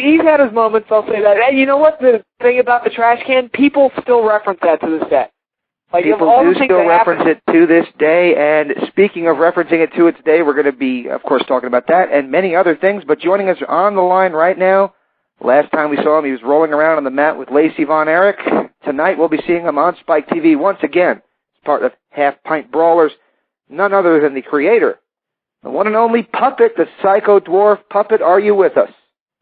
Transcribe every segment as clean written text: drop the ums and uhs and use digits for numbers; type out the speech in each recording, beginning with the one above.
He's had his moments, I'll say that. And you know what? The thing about the trash can, people still reference that to this day. Like, people do still reference it to this day, and speaking of referencing it to its day, we're going to be, of course, talking about that and many other things, but joining us on the line right now, last time we saw him, he was rolling around on the mat with Lacey Von Erich. Tonight we'll be seeing him on Spike TV once again. He's part of Half Pint Brawlers, none other than the creator, the one and only Puppet the Psycho Dwarf. Puppet, are you with us?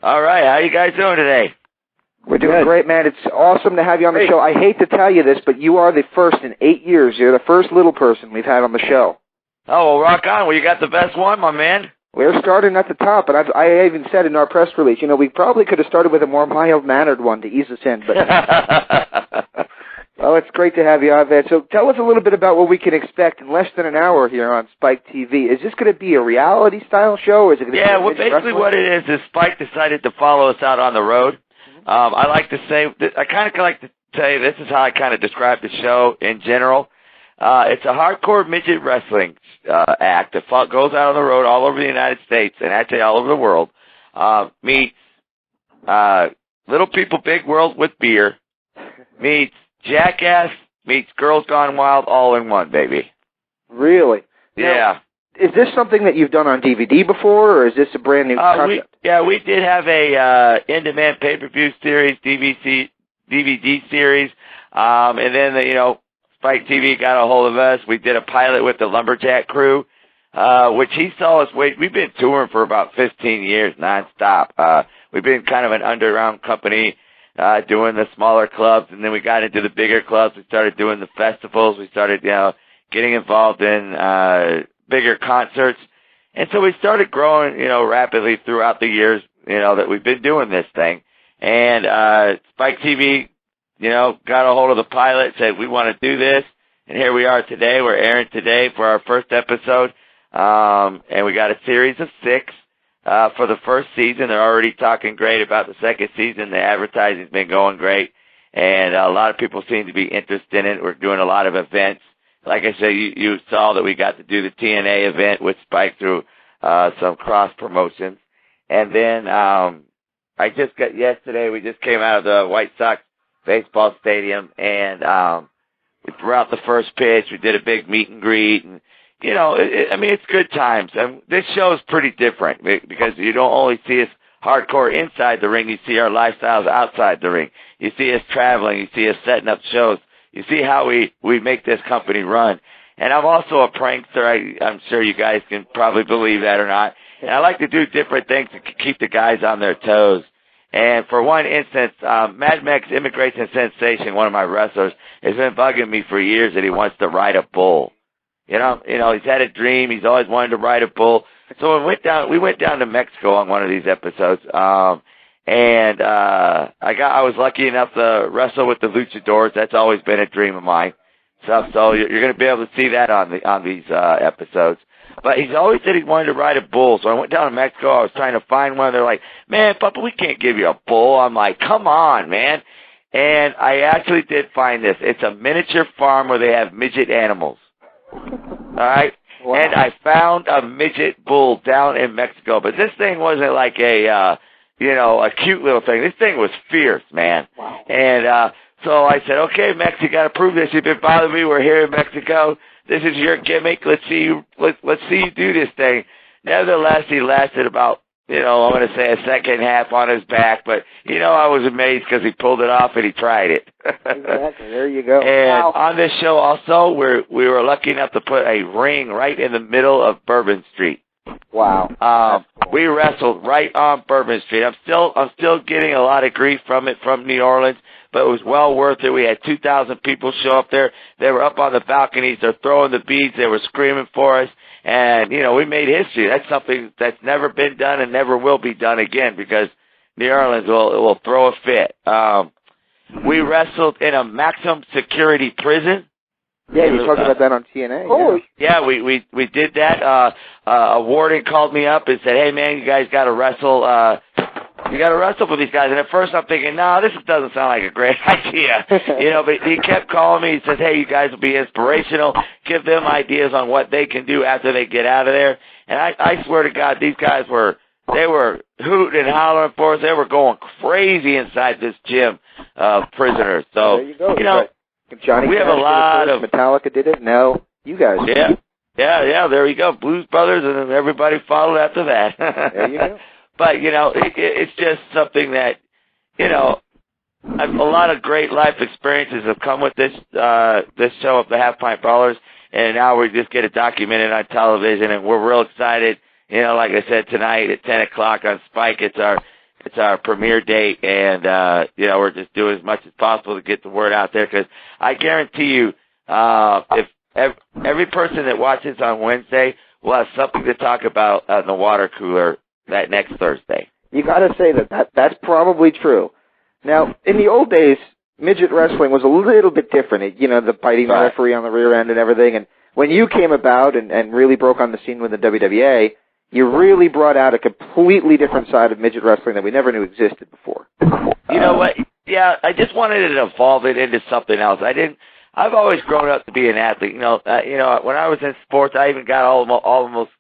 All right, how you guys doing today? We're doing great, man. It's awesome to have you on the show. I hate to tell you this, but you are the first in 8 years. You're the first little person we've had on the show. Oh, well, rock on. Well, you got the best one, my man. We're starting at the top, and I even said in our press release, you know, we probably could have started with a more mild-mannered one to ease us in. But well, it's great to have you on there. So tell us a little bit about what we can expect in less than an hour here on Spike TV. Is this going to be a reality-style show? Or is it going to be well, basically what it is Spike decided to follow us out on the road. I like to say, I kind of like to say, this is how I kind of describe the show in general. It's a hardcore midget wrestling act that goes out on the road all over the United States and actually all over the world. Meets Little People Big World with beer. Meets Jackass. Meets Girls Gone Wild all in one, baby. Really? Yeah. Now, is this something that you've done on DVD before, or is this a brand new concept? We did have a in-demand pay-per-view series, DVD series, and then, Spike TV got a hold of us. We did a pilot with the Lumberjack crew, which he saw us we've been touring for about 15 years nonstop. We've been kind of an underground company doing the smaller clubs, and then we got into the bigger clubs. We started doing the festivals. We started, getting involved in bigger concerts. And so we started growing, rapidly throughout the years, that we've been doing this thing. And Spike TV, got a hold of the pilot, said, we want to do this. And here we are today. We're airing today for our first episode. And we got a series of 6 for the first season. They're already talking great about the second season. The advertising's been going great. And a lot of people seem to be interested in it. We're doing a lot of events. Like I said, you saw that we got to do the TNA event with Spike through some cross promotions. And then yesterday we just came out of the White Sox baseball stadium, and we threw out the first pitch. We did a big meet and greet, and it's good times. This show is pretty different because you don't only see us hardcore inside the ring. You see our lifestyles outside the ring. You see us traveling. You see us setting up shows. You see how we make this company run. And I'm also a prankster. I'm sure you guys can probably believe that or not. And I like to do different things to keep the guys on their toes. And for one instance, Mad Max Immigration Sensation, one of my wrestlers, has been bugging me for years that he wants to ride a bull. He's had a dream. He's always wanted to ride a bull. So we went down to Mexico on one of these episodes. And I was lucky enough to wrestle with the luchadors. That's always been a dream of mine. So you're going to be able to see that on these episodes. But he's always said he wanted to ride a bull. So I went down to Mexico. I was trying to find one. They're like, man, Papa, we can't give you a bull. I'm like, come on, man. And I actually did find this. It's a miniature farm where they have midget animals. All right? Wow. And I found a midget bull down in Mexico. But this thing wasn't like a cute little thing. This thing was fierce, man. Wow. And so I said, okay, Mex, you got to prove this. You've been bothering me. We're here in Mexico. This is your gimmick. Let's see you do this thing. Nevertheless, he lasted about, I'm going to say a second half on his back. But, I was amazed because he pulled it off and he tried it. Exactly. There you go. And on this show also, we were lucky enough to put a ring right in the middle of Bourbon Street. Wow. We wrestled right on Bourbon Street. I'm still getting a lot of grief from it from New Orleans, but it was well worth it. We had 2,000 people show up there. They were up on the balconies. They're throwing the beads. They were screaming for us. And, we made history. That's something that's never been done and never will be done again because New Orleans will throw a fit. We wrestled in a maximum security prison. Yeah, you talked about that on TNA. Oh, yeah, we did that. A warden called me up and said, hey, man, you guys got to wrestle. You got to wrestle for these guys. And at first I'm thinking, no, this doesn't sound like a great idea. But he kept calling me. He says, hey, you guys will be inspirational. Give them ideas on what they can do after they get out of there. And I swear to God, these guys were they were hooting and hollering for us. They were going crazy inside this gym of prisoners. So, there you go. Johnny we have a lot of Metallica did it. No, you guys. Yeah. There you go. Blues Brothers, and then everybody followed after that. There you go. But it's just something that a lot of great life experiences have come with this show of the Half Pint Brawlers, and now we just get it documented on television, and we're real excited. Like I said, tonight at 10 o'clock on Spike, it's our premiere date, and we're just doing as much as possible to get the word out there, because I guarantee you, if every person that watches on Wednesday will have something to talk about in the water cooler that next Thursday. You got to say that's probably true. Now, in the old days, midget wrestling was a little bit different. The biting the referee on the rear end and everything. And when you came about and really broke on the scene with the WWA, you really brought out a completely different side of midget wrestling that we never knew existed before. You know what? Yeah, I just wanted to evolve it into something else. I've always grown up to be an athlete. When I was in sports, I even got almost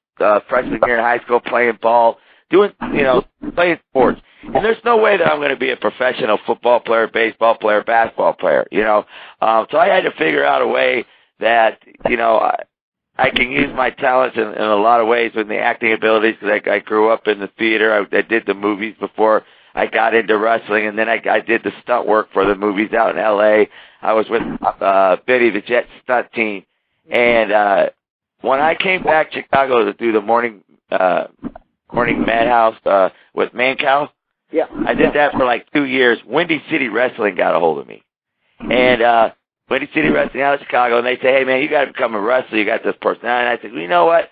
freshman year in high school playing ball, playing sports. And there's no way that I'm going to be a professional football player, baseball player, basketball player, So I had to figure out a way that, I can use my talents in a lot of ways with the acting abilities, because I grew up in the theater. I did the movies before I got into wrestling, and then I did the stunt work for the movies out in L.A. I was with Billy the Jet stunt team. And when I came back to Chicago to do the morning Madhouse with Mancow, I did that for like 2 years. Windy City Wrestling got a hold of me. And Windy City Wrestling out of Chicago, and they say, hey, man, you got to become a wrestler. You got this personality. And I said, well, you know what?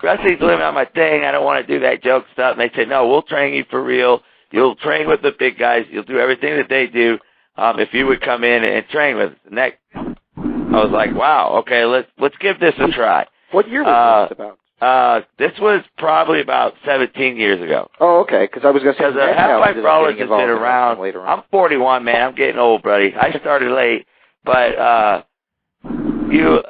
Wrestling's living on my thing. I don't want to do that joke stuff. And they said, no, we'll train you for real. You'll train with the big guys. You'll do everything that they do if you would come in and train with us. And that, I was like, wow, okay, let's give this a try. What year was this about? This was probably about 17 years ago. Oh, okay, because I was going to say... Because Half Pint Brawlers has been around. I'm 41, man. I'm getting old, buddy. I started late. But the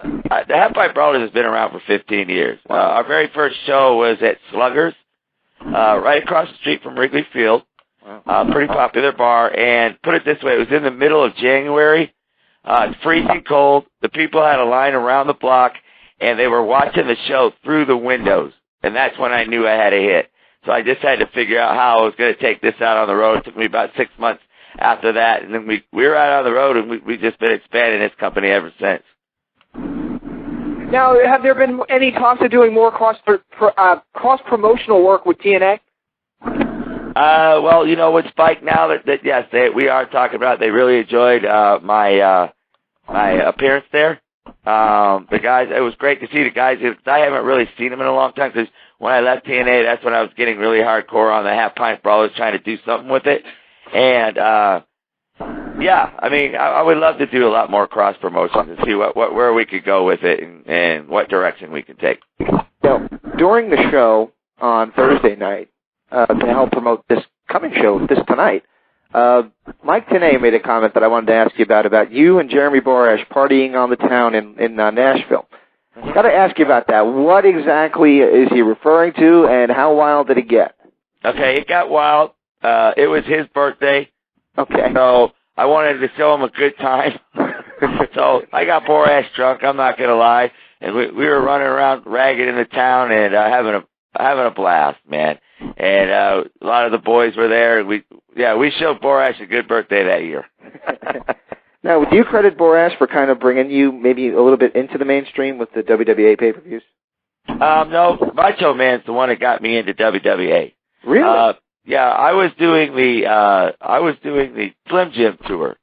Half Pint Brawlers has been around for 15 years. Our very first show was at Sluggers, right across the street from Wrigley Field. Pretty popular bar. And put it this way, it was in the middle of January. It's freezing cold. The people had a line around the block, and they were watching the show through the windows. And that's when I knew I had a hit. So I just had to figure out how I was going to take this out on the road. It took me about 6 months after that, and then we were out on the road, and we've just been expanding this company ever since. Now, have there been any talks of doing more cross-promotional work with TNA? Well, with Spike now, yes, we are talking about it. They really enjoyed my appearance there. The guys, it was great to see the guys. I haven't really seen them in a long time, because when I left TNA, that's when I was getting really hardcore on the Half Pint Brawlers, trying to do something with it. And, I would love to do a lot more cross-promotions and see where we could go with it and what direction we could take. Now, during the show on Thursday night, to help promote this coming show, tonight, Mike TNA made a comment that I wanted to ask you about you and Jeremy Borash partying on the town in Nashville. Got to ask you about that. What exactly is he referring to, and how wild did it get? Okay, it got wild. It was his birthday. Okay. So I wanted to show him a good time. So I got Borash drunk, I'm not going to lie. And we were running around ragged in the town and having a blast, man. And a lot of the boys were there. And we showed Borash a good birthday that year. Now, do you credit Borash for kind of bringing you maybe a little bit into the mainstream with the WWA pay-per-views? No, Macho Man's the one that got me into WWA. Really? Yeah, I was doing the Slim Jim tour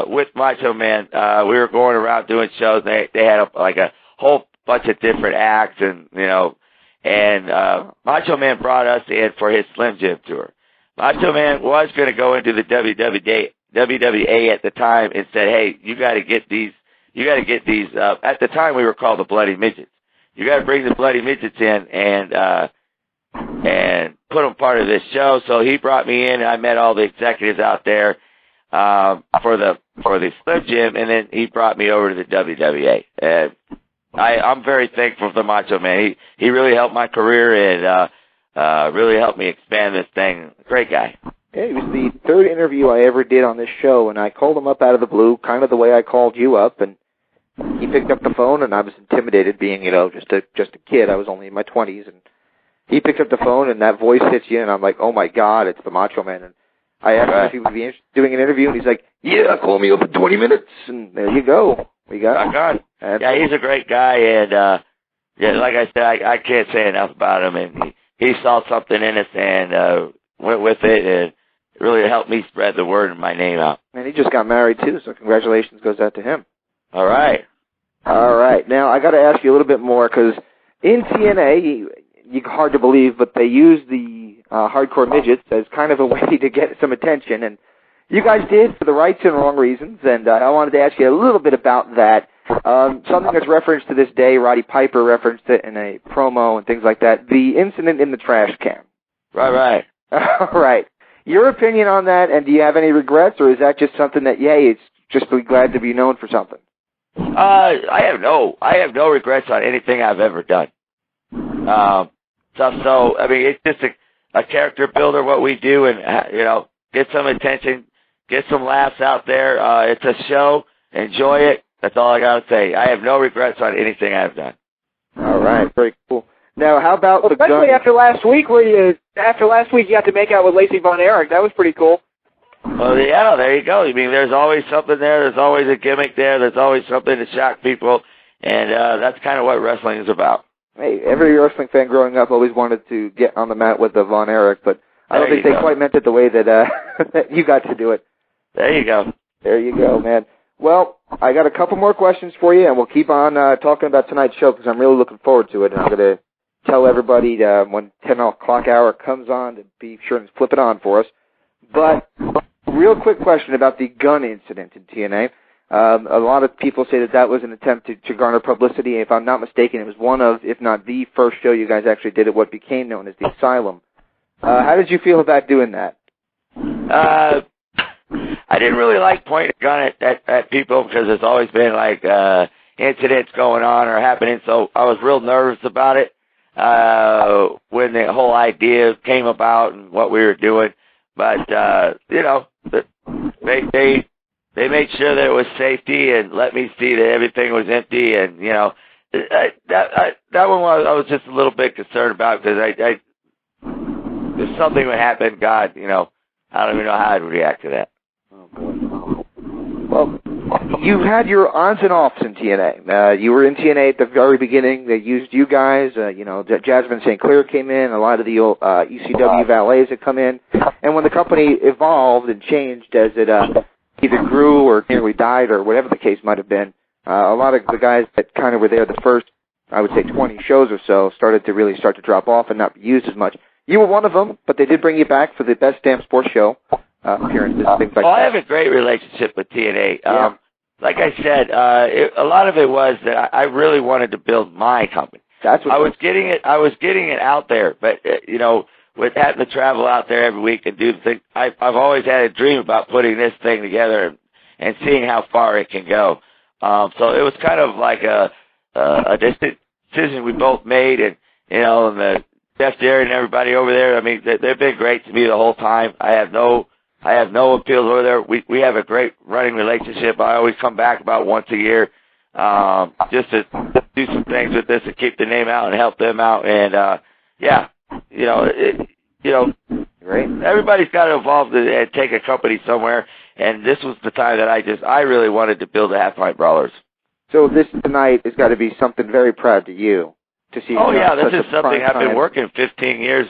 with Macho Man. We were going around doing shows. They had a whole bunch of different acts, and Macho Man brought us in for his Slim Jim tour. Macho Man was going to go into the WWA at the time and said, "Hey, you got to get these. At the time, we were called the Bloody Midgets. You got to bring the Bloody Midgets in and put them part of this show." So he brought me in, and I met all the executives out there for the Slim Jim, and then he brought me over to the WWA. And I'm very thankful for Macho Man. He really helped my career, and really helped me expand this thing. Great guy. Yeah, he was the third interview I ever did on this show, and I called him up out of the blue, kind of the way I called you up, and he picked up the phone, and I was intimidated, being, just a kid. I was only in my 20s, and he picked up the phone, and that voice hits you, and I'm like, oh my God, it's the Macho Man. And I asked him if he would be interested in doing an interview, and he's like, yeah, call me up in 20 minutes, and there you go. We got him. Yeah, he's a great guy, and like I said, I can't say enough about him, and he saw something in us and went with it, and it really helped me spread the word and my name out. And he just got married, too, so congratulations goes out to him. All right. Now, I got to ask you a little bit more, because in TNA, hard to believe, but they use the hardcore midgets as kind of a way to get some attention, and you guys did for the right and wrong reasons, and I wanted to ask you a little bit about that. Something that's referenced to this day, Roddy Piper referenced it in a promo and things like that, the incident in the trash can. Right. All right. Your opinion on that, and do you have any regrets, or is that just something that, it's just be glad to be known for something? I have no regrets on anything I've ever done. So I mean, it's just a character builder, what we do, and get some attention, get some laughs out there. It's a show. Enjoy it. That's all I got to say. I have no regrets on anything I've done. All right. Very cool. Now, how about the gun? Especially after last week, you got to make out with Lacey Von Erich. That was pretty cool. Well, yeah, there you go. I mean, there's always something there. There's always a gimmick there. There's always something to shock people, and that's kind of what wrestling is about. Hey, every wrestling fan growing up always wanted to get on the mat with the Von Erich, but I don't think they quite meant it the way that that you got to do it. There you go. There you go, man. Well, I got a couple more questions for you, and we'll keep on talking about tonight's show because I'm really looking forward to it, and I'm going to tell everybody when 10 o'clock hour comes on to be sure and flip it on for us. But real quick question about the gun incident in TNA. A lot of people say that was an attempt to garner publicity. If I'm not mistaken, it was one of, if not the first show you guys actually did at what became known as the Asylum. How did you feel about doing that? I didn't really like pointing a gun at people because there's always been like incidents going on or happening, so I was real nervous about it when the whole idea came about and what we were doing. But they made sure that it was safety and let me see that everything was empty, and that one I was just a little bit concerned about because if something would happen, God, I don't even know how I'd react to that. Oh boy. Well, you had your ons and offs in TNA. You were in TNA at the very beginning. They used you guys. Jasmine St. Clair came in. A lot of the old ECW valets had come in. And when the company evolved and changed as it either grew or nearly died or whatever the case might have been, a lot of the guys that kind of were there the first, I would say, 20 shows or so started to drop off and not be used as much. You were one of them, but they did bring you back for the Best Damn Sports Show appearances, things like that. I have a great relationship with TNA. Yeah. Like I said, a lot of it was that I really wanted to build my company. That's what I was getting it out there, but with having to travel out there every week and do the thing, I've always had a dream about putting this thing together and seeing how far it can go. So it was kind of like a decision we both made, and and the Jeff Jarrett and everybody over there. I mean, they've been great to me the whole time. I have no appeals over there. We have a great running relationship. I always come back about once a year, just to do some things with this and keep the name out and help them out. And Great. Everybody's got to evolve and take a company somewhere. And this was the time that I really wanted to build the Half-Pint Brawlers. So this tonight has got to be something very proud to you to see. Oh yeah, this is something I've been working 15 years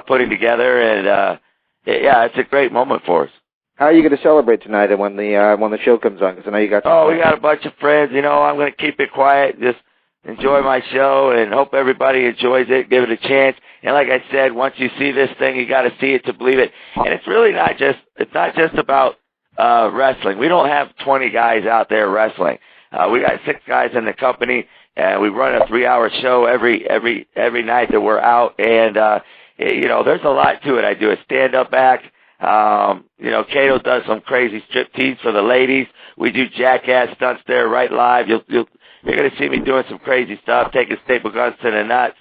putting together, and it's a great moment for us. How are you going to celebrate tonight and when the show comes on? Because I know you got. We got a bunch of friends. I'm going to keep it quiet, just enjoy my show, and hope everybody enjoys it. Give it a chance. And like I said, once you see this thing, you got to see it to believe it. And it's really not just about wrestling. We don't have 20 guys out there wrestling. We got 6 guys in the company, and we run a 3-hour show every night that we're out. And there's a lot to it. I do a stand-up act. Kato does some crazy striptease for the ladies. We do jackass stunts there right live. You're going to see me doing some crazy stuff, taking staple guns to the nuts.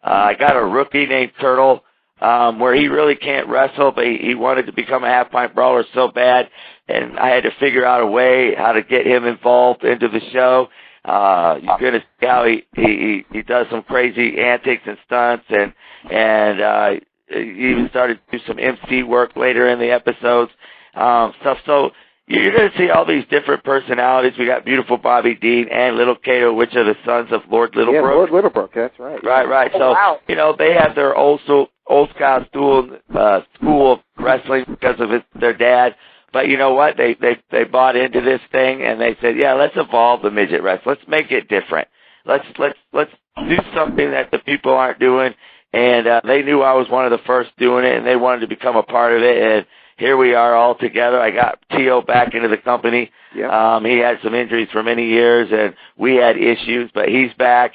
I got a rookie named Turtle, where he really can't wrestle, but he wanted to become a half-pint brawler so bad, and I had to figure out a way how to get him involved into the show. You're going to see how he does some crazy antics and stunts, and he even started to do some MC work later in the episodes, stuff. So you're going to see all these different personalities. We got beautiful Bobby Dean and Little Cato, which are the sons of Lord Littlebrook. Yeah, Lord Littlebrook, that's right. Right. So, you know, they have their old style school of wrestling because of their dad. But you know what? They bought into this thing, and they said, yeah, let's evolve the midget wrestling. Let's make it different. Let's do something that the people aren't doing. And they knew I was one of the first doing it, and they wanted to become a part of it. And here we are all together. I got T.O. back into the company. Yep. He had some injuries for many years, and we had issues, but he's back.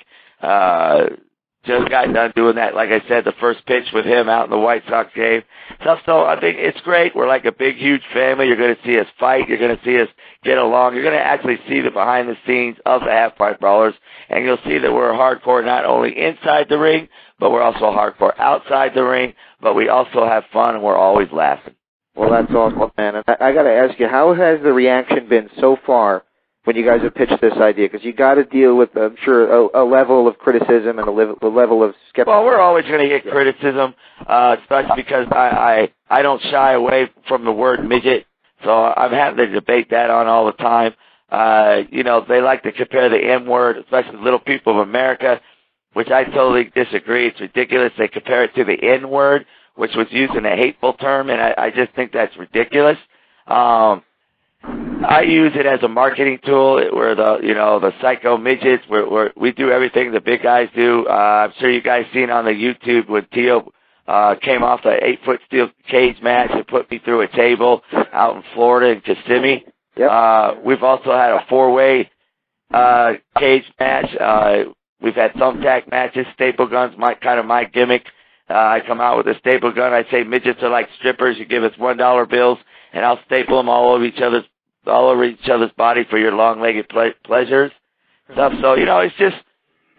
Just got done doing that, like I said, the first pitch with him out in the White Sox game. So I think it's great. We're like a big, huge family. You're going to see us fight. You're going to see us get along. You're going to actually see the behind the scenes of the Half-Pint Brawlers, and you'll see that we're hardcore not only inside the ring, but we're also hardcore outside the ring, but we also have fun, and we're always laughing. Well, that's awesome, man. And I got to ask you, how has the reaction been so far when you guys have pitched this idea? Because you got to deal with, I'm sure, a level of criticism and a level of skepticism. Well, we're always going to get criticism, especially because I don't shy away from the word midget, so I'm having to debate that on all the time. You know, they like to compare the M word, especially Little People of America, which I totally disagree. It's ridiculous. They compare it to the N word, which was used in a hateful term, and I just think that's ridiculous. I use it as a marketing tool. We're the psycho midgets. We do everything the big guys do. I'm sure you guys seen on the YouTube when Tio came off the 8-foot steel cage match and put me through a table out in Florida in Kissimmee. Yep. We've also had a 4-way cage match. We've had thumbtack matches, staple guns, my gimmick. I come out with a staple gun. I say midgets are like strippers. You give us $1 bills, and I'll staple them all over each other's body for your long-legged pleasures. Stuff. So it's just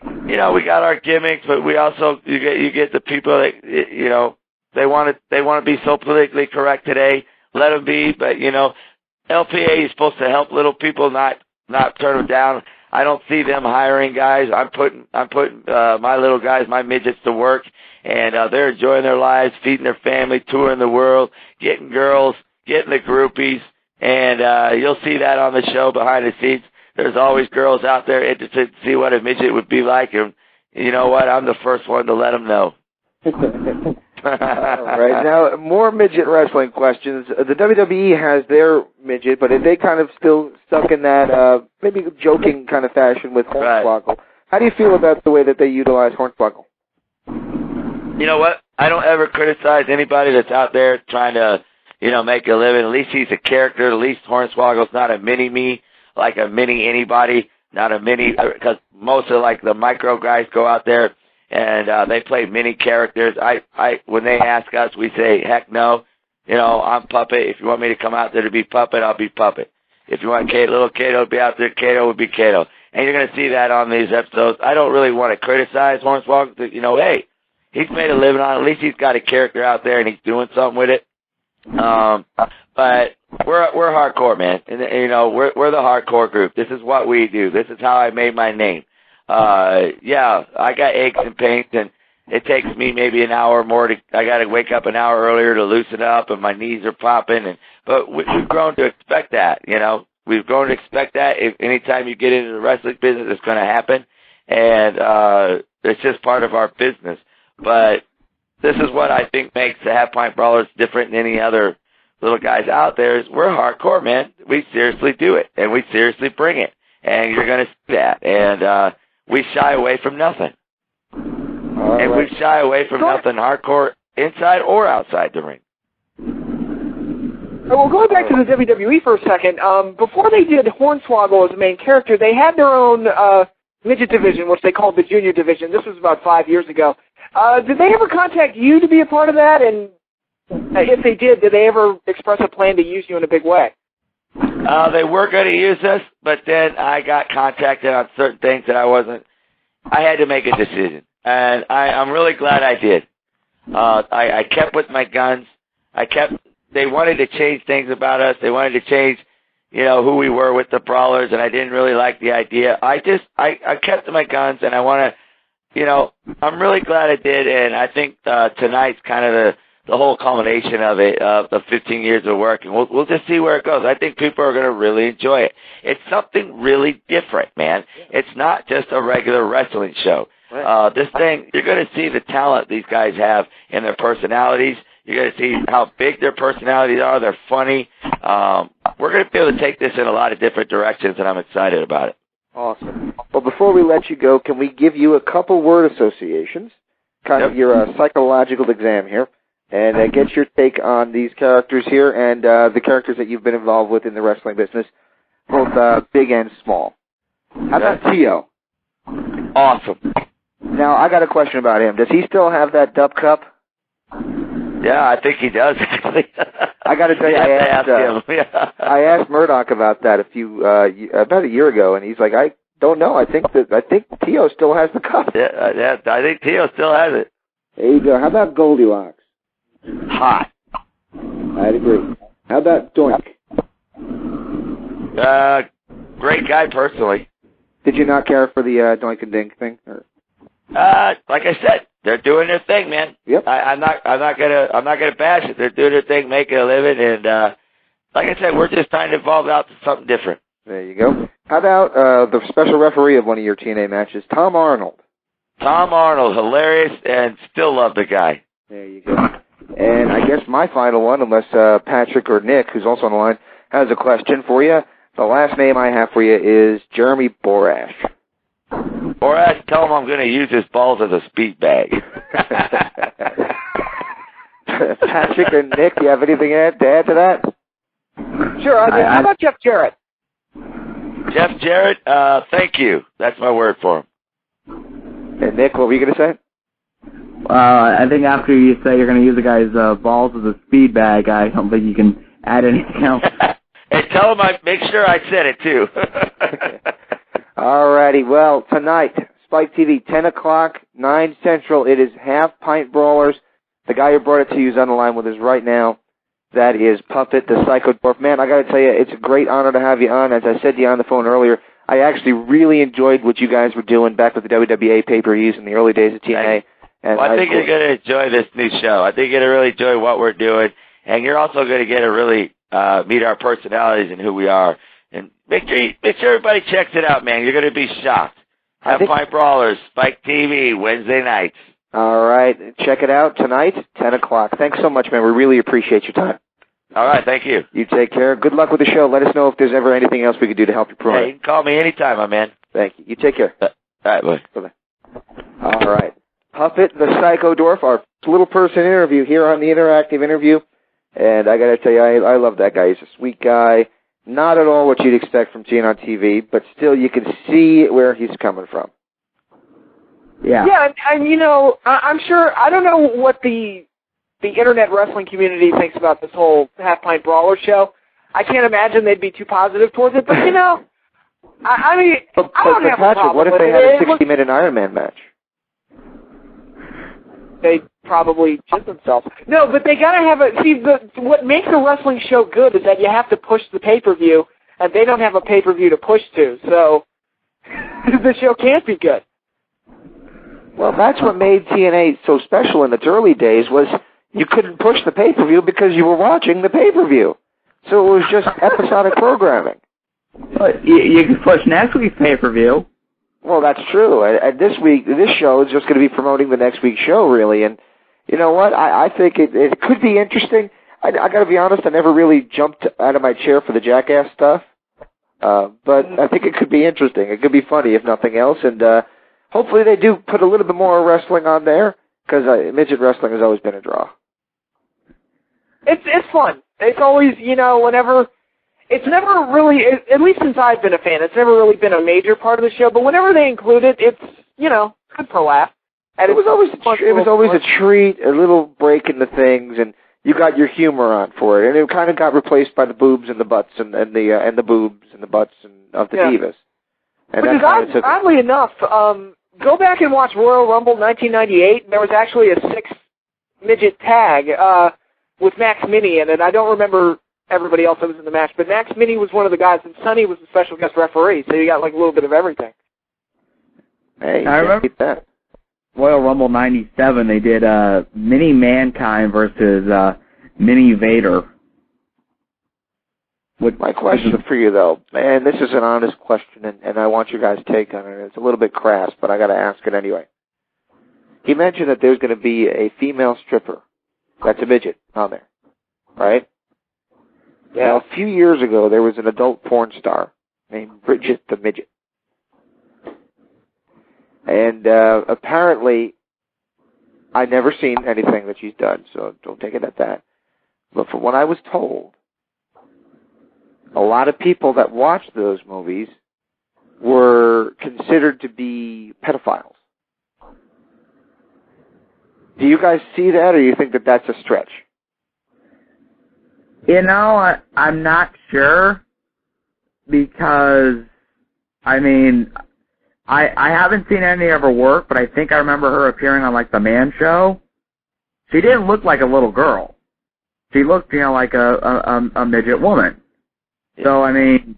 we got our gimmicks, but we also you get the people that they want to be so politically correct today. Let them be, but LPA is supposed to help little people, not turn them down. I don't see them hiring guys. I'm putting my little guys, my midgets, to work, and they're enjoying their lives, feeding their family, touring the world, getting girls, getting the groupies, and you'll see that on the show behind the scenes. There's always girls out there interested to see what a midget would be like, and you know what? I'm the first one to let them know. All right, now more midget wrestling questions. The WWE has their midget, but are they kind of still stuck in that maybe joking kind of fashion with Hornswoggle? Right. How do you feel about the way that they utilize Hornswoggle? You know what? I don't ever criticize anybody that's out there trying to, make a living. At least he's a character. At least Hornswoggle's not a mini-me, like a mini-anybody, not a mini, because most of the micro guys go out there and they play mini characters. When they ask us, we say, heck no. I'm Puppet. If you want me to come out there to be Puppet, I'll be Puppet. If you want little Kato to be out there, Kato would be Kato. And you're going to see that on these episodes. I don't really want to criticize Hornswoggle. Hey, he's made a living on it. At least he's got a character out there and he's doing something with it. But we're hardcore, man. And, we're the hardcore group. This is what we do. This is how I made my name. I got aches and pains, and it takes me maybe an hour more I got to wake up an hour earlier to loosen up, and my knees are popping. But we've grown to expect that. We've grown to expect that. If anytime you get into the wrestling business, it's going to happen, and it's just part of our business. But this is what I think makes the Half-Pint Brawlers different than any other little guys out there. Is we're hardcore, man. We seriously do it, and we seriously bring it, and you're going to see that. And we shy away from nothing. We shy away from nothing hardcore inside or outside the ring. Well, going back to the WWE for a second, before they did Hornswoggle as the main character, they had their own midget division, which they called the Junior Division. This was about 5 years ago. Did they ever contact you to be a part of that? And if they did they ever express a plan to use you in a big way? They were going to use us, but then I got contacted on certain things that I had to make a decision. and I'm really glad I did. I kept with my guns. They wanted to change things about us. They wanted to change, who we were with the Brawlers, and I didn't really like the idea. I kept to my guns, and I want to, I'm really glad I did, and I think tonight's kind of the whole culmination of it, of the 15 years of work, and we'll just see where it goes. I think people are going to really enjoy it. It's something really different, man. It's not just a regular wrestling show. This thing, you're going to see the talent these guys have in their personalities. You're going to see how big their personalities are. They're funny. We're going to be able to take this in a lot of different directions, and I'm excited about it. Awesome. Well, before we let you go, can we give you a couple word associations, kind of your psychological exam here, and get your take on these characters here and the characters that you've been involved with in the wrestling business, both big and small. How about Tio? Awesome. Now, I got a question about him. Does he still have that dub cup? Yeah, I think he does, actually. I got to tell you, I asked Murdoch about that about a year ago, and he's like, I don't know. I think Tio still has the cup. Yeah, I think Tio still has it. There you go. How about Goldilocks? Hot. I'd agree. How about Doink? Great guy, personally. Did you not care for the Doink and Dink thing? Or? Like I said, they're doing their thing, man. Yep. I'm not gonna bash it. They're doing their thing, making a living, and like I said, we're just trying to evolve out to something different. There you go. How about the special referee of one of your TNA matches, Tom Arnold? Tom Arnold, hilarious, and still love the guy. There you go. And I guess my final one, unless Patrick or Nick, who's also on the line, has a question for you. The last name I have for you is Jeremy Borash. Borash, tell him I'm going to use his balls as a speed bag. Patrick or Nick, do you have anything to add to that? Sure. How about Jeff Jarrett? Jeff Jarrett, thank you. That's my word for him. And Nick, what were you going to say? I think after you say you're going to use the guy's balls as a speed bag, I don't think you can add anything else. Hey, tell him make sure I said it, too. All righty. Well, tonight, Spike TV, 10 o'clock, 9 Central. It is Half Pint Brawlers. The guy who brought it to you is on the line with us right now. That is Puppet the Psycho Dwarf. Man, I got to tell you, it's a great honor to have you on. As I said to you on the phone earlier, I actually really enjoyed what you guys were doing back with the WWA pay-per-views in the early days of TNA. Well, I think you're going to enjoy this new show. I think you're going to really enjoy what we're doing, and you're also going to get to really meet our personalities and who we are. And make sure everybody checks it out, man. You're going to be shocked. Half Pint Brawlers, Spike TV, Wednesday nights. All right. Check it out tonight, 10 o'clock. Thanks so much, man. We really appreciate your time. All right. Thank you. You take care. Good luck with the show. Let us know if there's ever anything else we could do to help you promote. Hey, you can call me anytime, my man. Thank you. You take care. All right, bye. Bye-bye. All right. Puppet the Psycho Dwarf, our little person interview here on the Interactive Interview. And I got to tell you, I love that guy. He's a sweet guy. Not at all what you'd expect from seeing on TV, but still you can see where he's coming from. Yeah. Yeah, and I'm sure, I don't know what the internet wrestling community thinks about this whole Half Pint Brawler show. I can't imagine they'd be too positive towards it, but I mean, I don't have a problem what if they had a 60-minute Iron Man match? They probably shit themselves. No, but they gotta have what makes a wrestling show good is that you have to push the pay-per-view, and they don't have a pay-per-view to push to, so the show can't be good. Well, that's what made TNA so special in its early days was you couldn't push the pay-per-view because you were watching the pay-per-view. So it was just episodic programming. You can push next week's pay-per-view. Well, that's true. And this show is just going to be promoting the next week's show, really. And you know what? I think it could be interesting. I got to be honest, I never really jumped out of my chair for the Jackass stuff. But I think it could be interesting. It could be funny, if nothing else. And hopefully they do put a little bit more wrestling on there, because midget wrestling has always been a draw. It's fun. It's always, whenever... It's never really, at least since I've been a fan, it's never really been a major part of the show, but whenever they include it, it's, good for a laugh. And it was always a treat, a little break in the things, and you got your humor on for it, and it kind of got replaced by the boobs and the butts and the boobs and the butts of the divas. And because oddly enough, go back and watch Royal Rumble 1998. There was actually a 6-midget tag with Max Mini in it. I don't remember everybody else that was in the match, but Max Mini was one of the guys, and Sonny was the special guest referee, so you got like a little bit of everything. Hey, I remember that. Royal Rumble 97, they did Mini Mankind versus Mini Vader. My question for you, though, and this is an honest question, and I want your guys' take on it. It's a little bit crass, but I got to ask it anyway. He mentioned that there's going to be a female stripper that's a midget on there, right? Yeah. Now, a few years ago, there was an adult porn star named Bridget the Midget. And apparently, I've never seen anything that she's done, so don't take it at that. But from what I was told, a lot of people that watched those movies were considered to be pedophiles. Do you guys see that, or do you think that that's a stretch? You know, I'm not sure, because, I mean, I haven't seen any of her work, but I think I remember her appearing on, like, The Man Show. She didn't look like a little girl. She looked, you know, like a midget woman. So, I mean...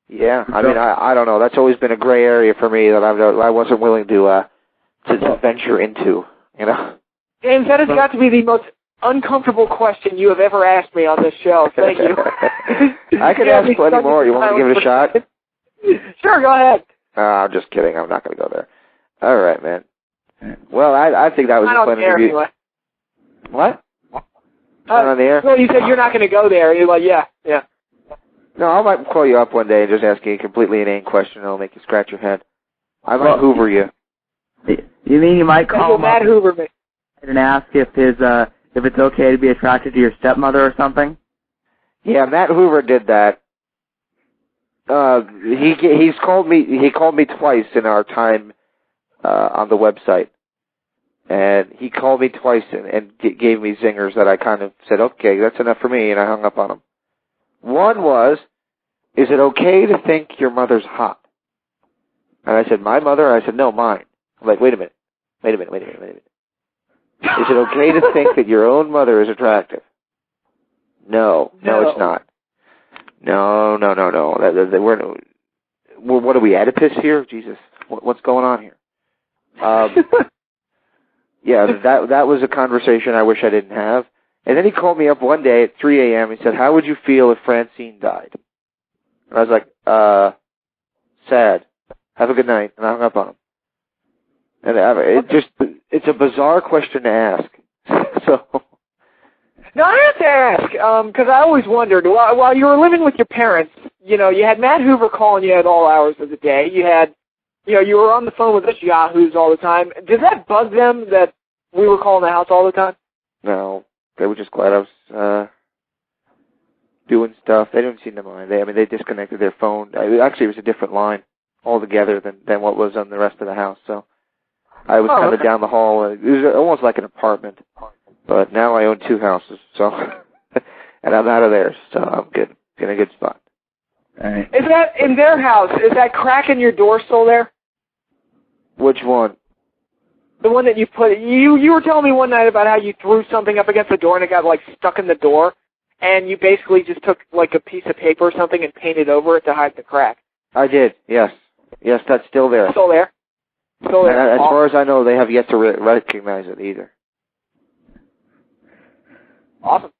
Yeah, I mean, I don't know. That's always been a gray area for me that I wasn't willing to venture into, you know? James, that has got to be the most uncomfortable question you have ever asked me on this show. Thank you. I could ask plenty more. You want me to give it a shot? Sure, go ahead. I'm just kidding. I'm not going to go there. All right, man. Well, I think that was a fun interview. Anyway. What? Not on the air? Well, you said you're not going to go there. You're like, yeah. No, I might call you up one day and just ask you a completely inane question and it'll make you scratch your head. I might Hoover you. You mean you might call him Matt up Hoover me and ask if it's okay to be attracted to your stepmother or something? Yeah, Matt Hoover did that. He's called me. He called me twice in our time on the website, and he called me twice and gave me zingers that I kind of said, "Okay, that's enough for me," and I hung up on him. One was, "Is it okay to think your mother's hot?" And I said, "My mother?" And I said, "No, mine." I'm like, wait a minute. Is it okay to think that your own mother is attractive? No, it's not. No. What are we, Oedipus here? Jesus, what's going on here? Yeah, that was a conversation I wish I didn't have. And then he called me up one day at 3 a.m. He said, "How would you feel if Francine died?" And I was like, sad. Have a good night. And I hung up on him. And it's a bizarre question to ask. So. No, I have to ask, because I always wondered, while you were living with your parents, you know, you had Matt Hoover calling you at all hours of the day. You had, you know, you were on the phone with us yahoos all the time. Did that bug them that we were calling the house all the time? No, they were just glad I was doing stuff. They didn't seem to mind. They disconnected their phone. Actually, it was a different line altogether than what was on the rest of the house. So I was kind of down the hall. It was almost like an apartment. But now I own 2 houses, so and I'm out of there, so I'm good, in a good spot. Right. Is that in their house? Is that crack in your door still there? Which one? The one that you put. You were telling me one night about how you threw something up against the door and it got like stuck in the door, and you basically just took like a piece of paper or something and painted over it to hide the crack. I did. Yes, that's still there. Still there. And as far as I know, they have yet to recognize it either. Awesome.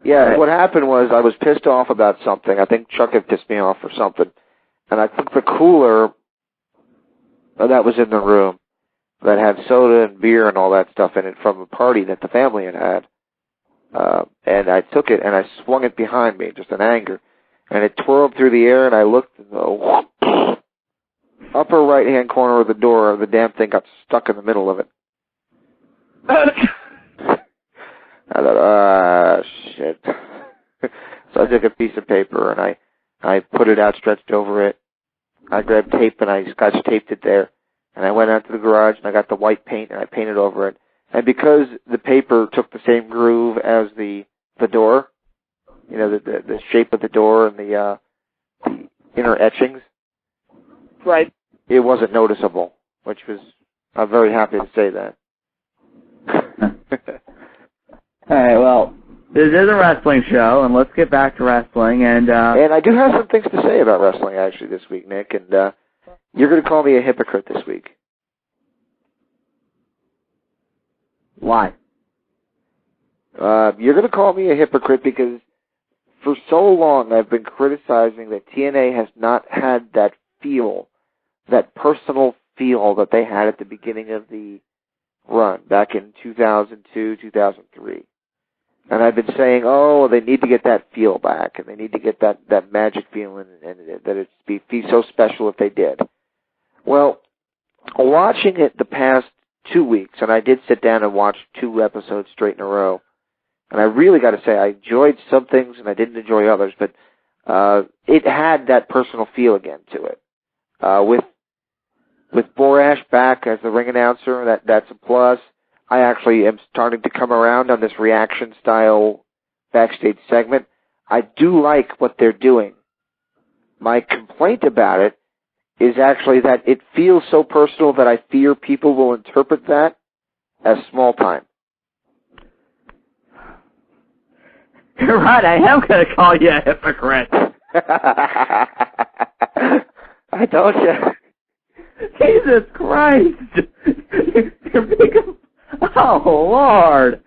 Yeah, what happened was I was pissed off about something. I think Chuck had pissed me off or something. And I took the cooler that was in the room that had soda and beer and all that stuff in it from a party that the family had. And I took it and I swung it behind me, just in anger. And it twirled through the air and I looked and the upper right-hand corner of the door, the damn thing got stuck in the middle of it. I thought, shit. So I took a piece of paper and I put it out, stretched over it. I grabbed tape and I scotch taped it there. And I went out to the garage and I got the white paint and I painted over it. And because the paper took the same groove as the door, you know, the shape of the door and the inner etchings. Right. it wasn't noticeable, which was, I'm very happy to say that. All right, well, this is a wrestling show, and let's get back to wrestling. And I do have some things to say about wrestling, actually, this week, Nick, and you're going to call me a hypocrite this week. Why? You're going to call me a hypocrite because for so long I've been criticizing that TNA has not had that feel, that personal feel that they had at the beginning of the run back in 2002, 2003. And I've been saying, oh, they need to get that feel back, and they need to get that magic feeling, and that it'd be so special if they did. Well, watching it the past 2 weeks, and I did sit down and watch 2 episodes straight in a row, and I really got to say I enjoyed some things and I didn't enjoy others, but it had that personal feel again to it. With Borash back as the ring announcer, that's a plus. I actually am starting to come around on this reaction-style backstage segment. I do like what they're doing. My complaint about it is actually that it feels so personal that I fear people will interpret that as small time. You're right, I am going to call you a hypocrite. I told you. Jesus Christ! You're big. Oh, Lord.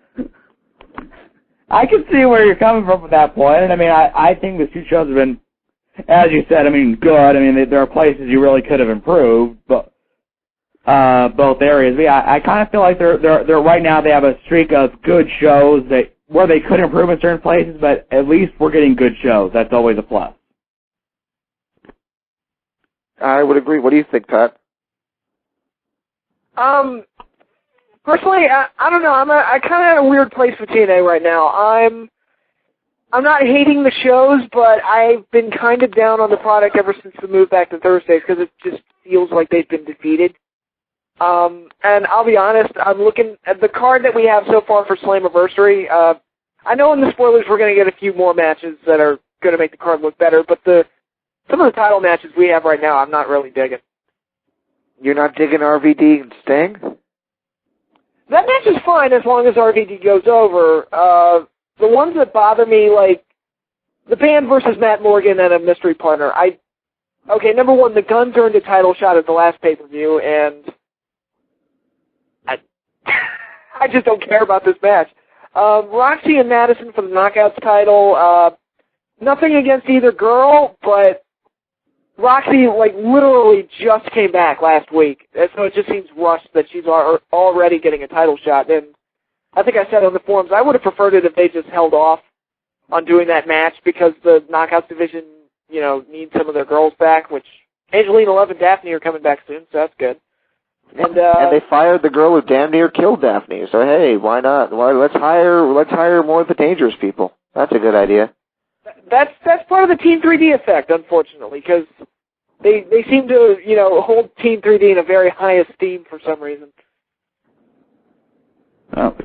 I can see where you're coming from at that point, and I mean, I think the 2 shows have been, as you said, I mean, good. I mean, there are places you really could have improved, but both areas. But yeah, I kind of feel like they're right now they have a streak of good shows where they could improve in certain places, but at least we're getting good shows. That's always a plus. I would agree. What do you think, Pat? Personally, I don't know. I kind of in a weird place with TNA right now. I'm not hating the shows, but I've been kind of down on the product ever since the move back to Thursdays because it just feels like they've been defeated. And I'll be honest, I'm looking at the card that we have so far for Slammiversary. I know in the spoilers we're going to get a few more matches that are going to make the card look better, but some of the title matches we have right now, I'm not really digging. You're not digging RVD and Sting? That match is fine as long as RVD goes over. The ones that bother me, like the Band versus Matt Morgan and a mystery partner. Okay, number one, the Guns earned a title shot at the last pay-per-view, and I just don't care about this match. Roxy and Madison for the Knockouts title. Nothing against either girl, but Roxy, literally just came back last week, and so it just seems rushed that she's already getting a title shot. And I think I said on the forums, I would have preferred it if they just held off on doing that match because the Knockouts division, needs some of their girls back, which Angelina Love and Daphne are coming back soon, so that's good. And they fired the girl who damn near killed Daphne, so hey, why not? Let's hire more of the dangerous people. That's a good idea. That's part of the Team 3D effect, unfortunately, because they seem to, hold Team 3D in a very high esteem for some reason. Oh.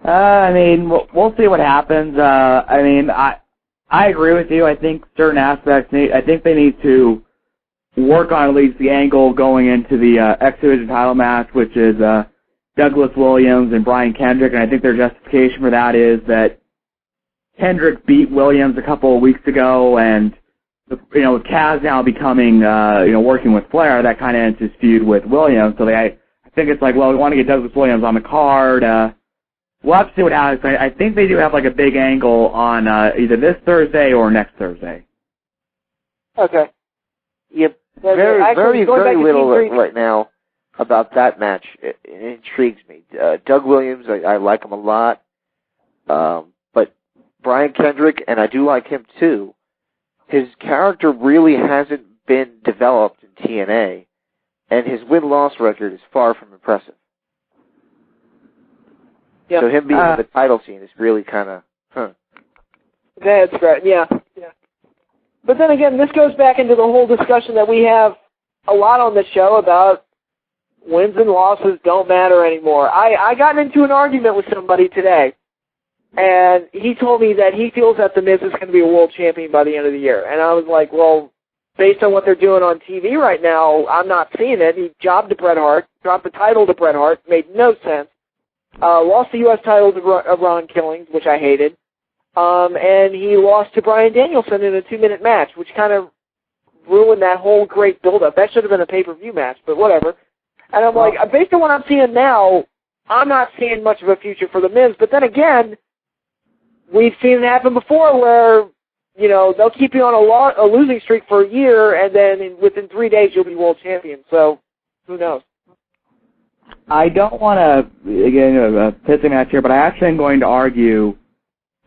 I mean, we'll see what happens. I mean, I agree with you. I think certain aspects I think they need to work on at least the angle going into the X Division title match, which is Douglas Williams and Brian Kendrick, and I think their justification for that is that Kendrick beat Williams a couple of weeks ago, and with Kaz now becoming working with Flair, that kind of ends his feud with Williams. So I think it's we want to get Douglas Williams on the card. We'll have to see what happens. I think they do have a big angle on either this Thursday or next Thursday. Okay. Yep. Very little right now about that match. It intrigues me. Doug Williams, I like him a lot. But Brian Kendrick, and I do like him too, his character really hasn't been developed in TNA, and his win-loss record is far from impressive. Yep. So him being in the title scene is really kind of, That's right, yeah. But then again, this goes back into the whole discussion that we have a lot on the show about wins and losses don't matter anymore. I got into an argument with somebody today, and he told me that he feels that The Miz is going to be a world champion by the end of the year. And I was like, well, based on what they're doing on TV right now, I'm not seeing it. He jobbed to Bret Hart, dropped the title to Bret Hart, made no sense. Lost the U.S. title to Ron Killings, which I hated. And he lost to Bryan Danielson in a 2-minute match, which kind of ruined that whole great build-up. That should have been a pay-per-view match, but whatever. And I'm like, based on what I'm seeing now, I'm not seeing much of a future for The Miz. But then again, we've seen it happen before where, you know, they'll keep you on a losing streak for a year, and then within 3 days you'll be world champion. So, who knows? I don't want to, again, a pissing match here, but I actually am going to argue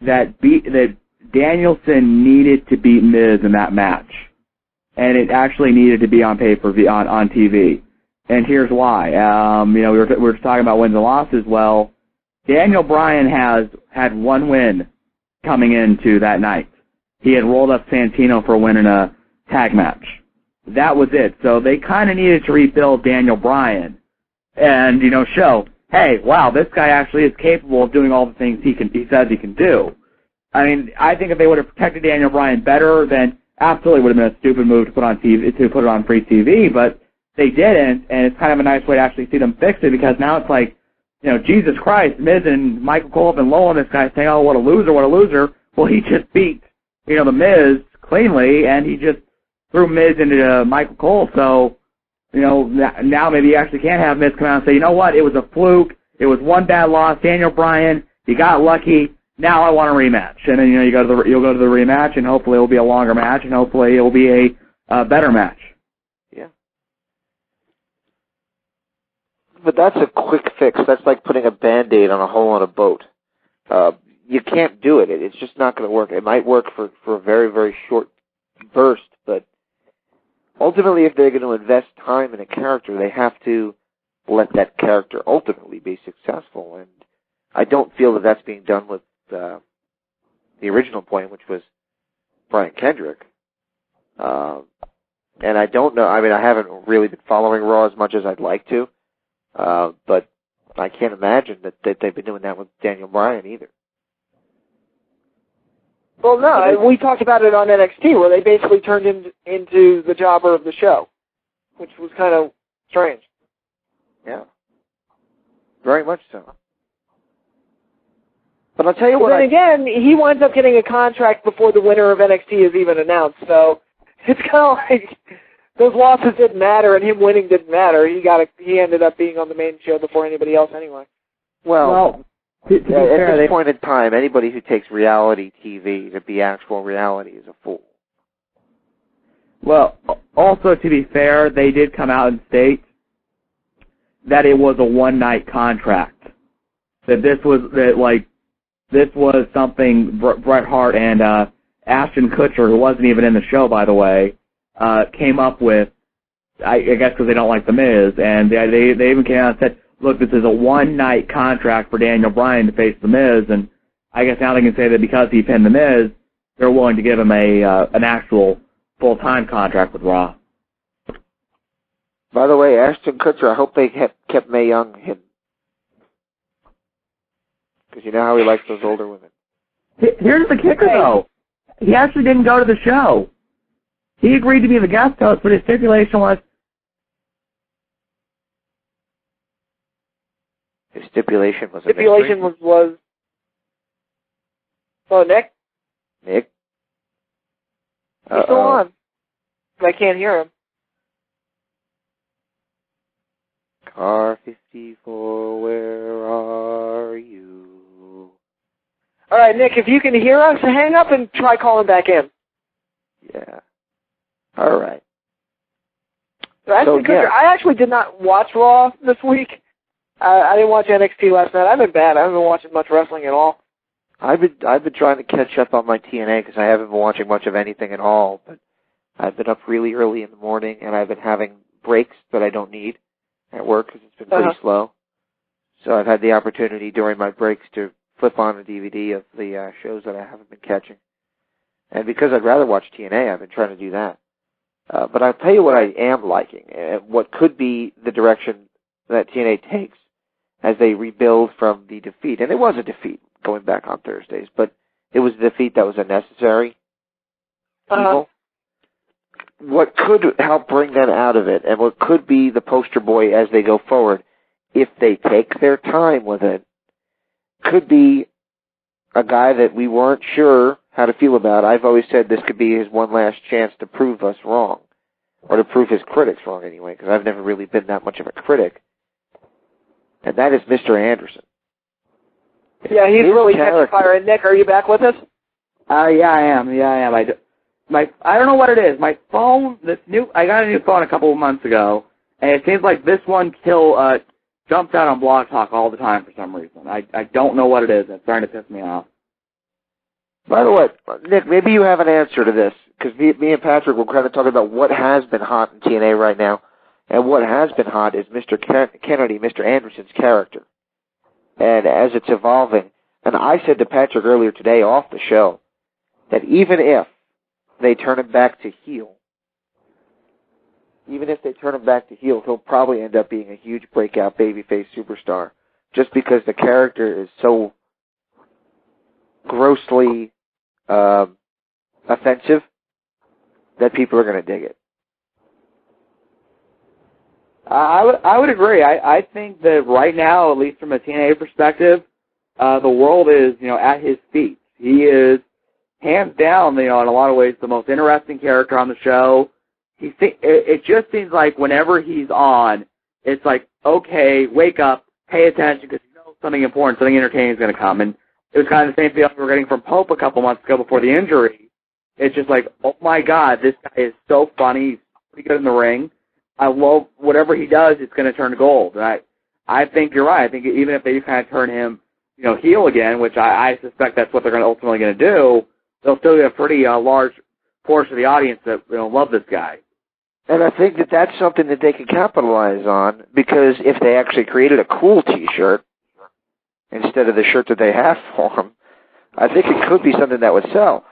that Danielson needed to beat Miz in that match. And it actually needed to be on pay-per-view, on TV. And here's why. You know, we were talking about wins and losses. Well, Daniel Bryan has had one win coming into that night. He had rolled up Santino for winning a tag match. That was it. So they kind of needed to rebuild Daniel Bryan and, you know, show, hey, wow, this guy actually is capable of doing all the things he says he can do. I mean, I think if they would have protected Daniel Bryan better, then absolutely would have been a stupid move to put on TV, to put it on free TV, but they didn't, and it's kind of a nice way to actually see them fix it, because now it's like, you know, Jesus Christ, Miz and Michael Cole have been low on this guy saying, oh, what a loser, what a loser. Well, he just beat, you know, the Miz cleanly, and he just threw Miz into Michael Cole, so, you know, now maybe you actually can have Miz come out and say, you know what, it was a fluke, it was one bad loss, Daniel Bryan, you got lucky, now I want a rematch. And then, you know, you'll go to the rematch, and hopefully it will be a longer match, and hopefully it will be a better match. Yeah. But that's a quick fix. That's like putting a Band-Aid on a hole on a boat. You can't do it. It's just not going to work. It might work for a very, very short burst, but ultimately if they're going to invest time in a character, they have to let that character ultimately be successful. And I don't feel that that's being done with the original point, which was Brian Kendrick. And I don't know. I mean, I haven't really been following Raw as much as I'd like to, but I can't imagine that they've been doing that with Daniel Bryan either. Well, no, we talked about it on NXT, where they basically turned him into the jobber of the show, which was kind of strange. Yeah, very much so. But I'll tell you what. Then again, he winds up getting a contract before the winner of NXT is even announced. So it's kind of like those losses didn't matter, and him winning didn't matter. He ended up being on the main show before anybody else anyway. Well at this point in time, anybody who takes reality TV to be actual reality is a fool. Well, also to be fair, they did come out and state that it was a one-night contract. That this was something Bret Hart and Ashton Kutcher, who wasn't even in the show, by the way, came up with, I guess because they don't like The Miz, and they even came out and said, look, this is a one-night contract for Daniel Bryan to face The Miz, and I guess now they can say that because he pinned The Miz, they're willing to give him an actual full-time contract with Raw. By the way, Ashton Kutcher, I hope they kept Mae Young hidden. Because you know how he likes those older women. Here's the kicker, though. He actually didn't go to the show. He agreed to be the guest host, but his stipulation was... His stipulation was... was... Oh, Nick? Nick? He's still on. I can't hear him. Car 54, where are you? All right, Nick, if you can hear us, hang up and try calling back in. Yeah. All right. I actually did not watch Raw this week. I didn't watch NXT last night. I've been bad. I haven't been watching much wrestling at all. I've been trying to catch up on my TNA because I haven't been watching much of anything at all. But I've been up really early in the morning, and I've been having breaks that I don't need at work because it's been pretty slow. So I've had the opportunity during my breaks to flip on a DVD of the shows that I haven't been catching. And because I'd rather watch TNA, I've been trying to do that. But I'll tell you what I am liking, and what could be the direction that TNA takes as they rebuild from the defeat. And it was a defeat going back on Thursdays, but it was a defeat that was a necessary evil. what could help bring them out of it, and what could be the poster boy as they go forward, if they take their time with it, could be a guy that we weren't sure how to feel about. I've always said this could be his one last chance to prove us wrong, or to prove his critics wrong anyway, because I've never really been that much of a critic, and that is Mr. Anderson. Yeah, he's really catching fire. And Nick, are you back with us? Yeah, I am. I don't know what it is. My phone, I got a new phone a couple of months ago, and it seems like this one jumps out on Blog Talk all the time for some reason. I don't know what it is. It's starting to piss me off. By the way, Nick, maybe you have an answer to this, because me and Patrick were kind of talking about what has been hot in TNA right now, and what has been hot is Mr. Kennedy, Mr. Anderson's character, and as it's evolving. And I said to Patrick earlier today off the show that even if they turn him back to heel, he'll probably end up being a huge breakout babyface superstar, just because the character is so grossly offensive that people are going to dig it. I would agree. I think that right now, at least from a TNA perspective, the world is, at his feet. He is hands down, in a lot of ways, the most interesting character on the show. It just seems like whenever he's on, it's like, okay, wake up, pay attention, because something important, something entertaining is going to come. And it was kind of the same feeling we were getting from Pope a couple months ago before the injury. It's just like, oh my God, this guy is so funny. He's pretty good in the ring. I love whatever he does, it's going to turn to gold. And I think you're right. I think even if they kind of turn him, heel again, which I suspect that's what they're ultimately going to do, they'll still get a pretty large portion of the audience that love this guy. And I think that that's something that they can capitalize on, because if they actually created a cool T-shirt instead of the shirt that they have for him, I think it could be something that would sell.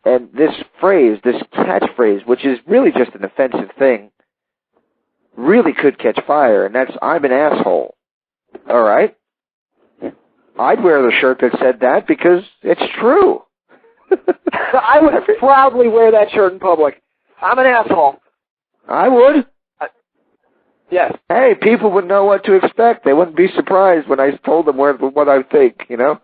And this phrase, this catchphrase, which is really just an offensive thing, really could catch fire, and that's, I'm an asshole. All right? I'd wear the shirt that said that because it's true. I would proudly wear that shirt in public. I'm an asshole. I would. Yes. Hey, people would know what to expect. They wouldn't be surprised when I told them what I think, If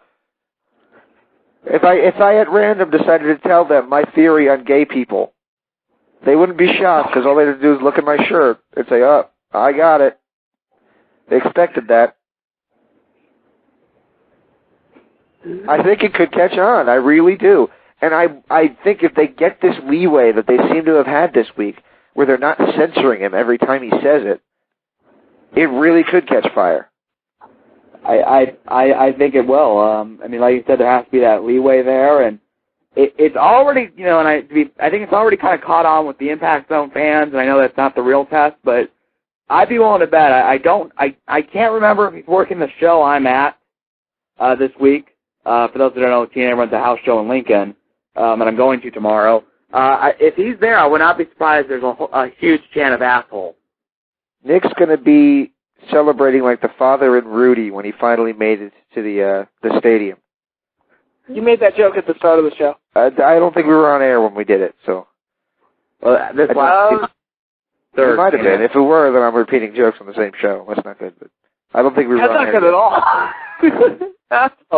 I at random decided to tell them my theory on gay people, they wouldn't be shocked, because all they had to do is look at my shirt and say, oh, I got it. They expected that. I think it could catch on. I really do. And I think if they get this leeway that they seem to have had this week, where they're not censoring him every time he says it, it really could catch fire. I think it will. Like you said, there has to be that leeway there, and it's already, and I think it's already kind of caught on with the Impact Zone fans, and I know that's not the real test, but I'd be willing to bet. I can't remember if he's working the show I'm at this week. For those that don't know, TNA runs a house show in Lincoln, and I'm going to tomorrow. If he's there, I would not be surprised there's a huge chant of asshole. Nick's going to be celebrating like the father in Rudy when he finally made it to the stadium. You made that joke at the start of the show. I don't think we were on air when we did it, so. Well, this it might have been. If it were, then I'm repeating jokes on the same show. That's not good. But I don't think we were on air. That's not good at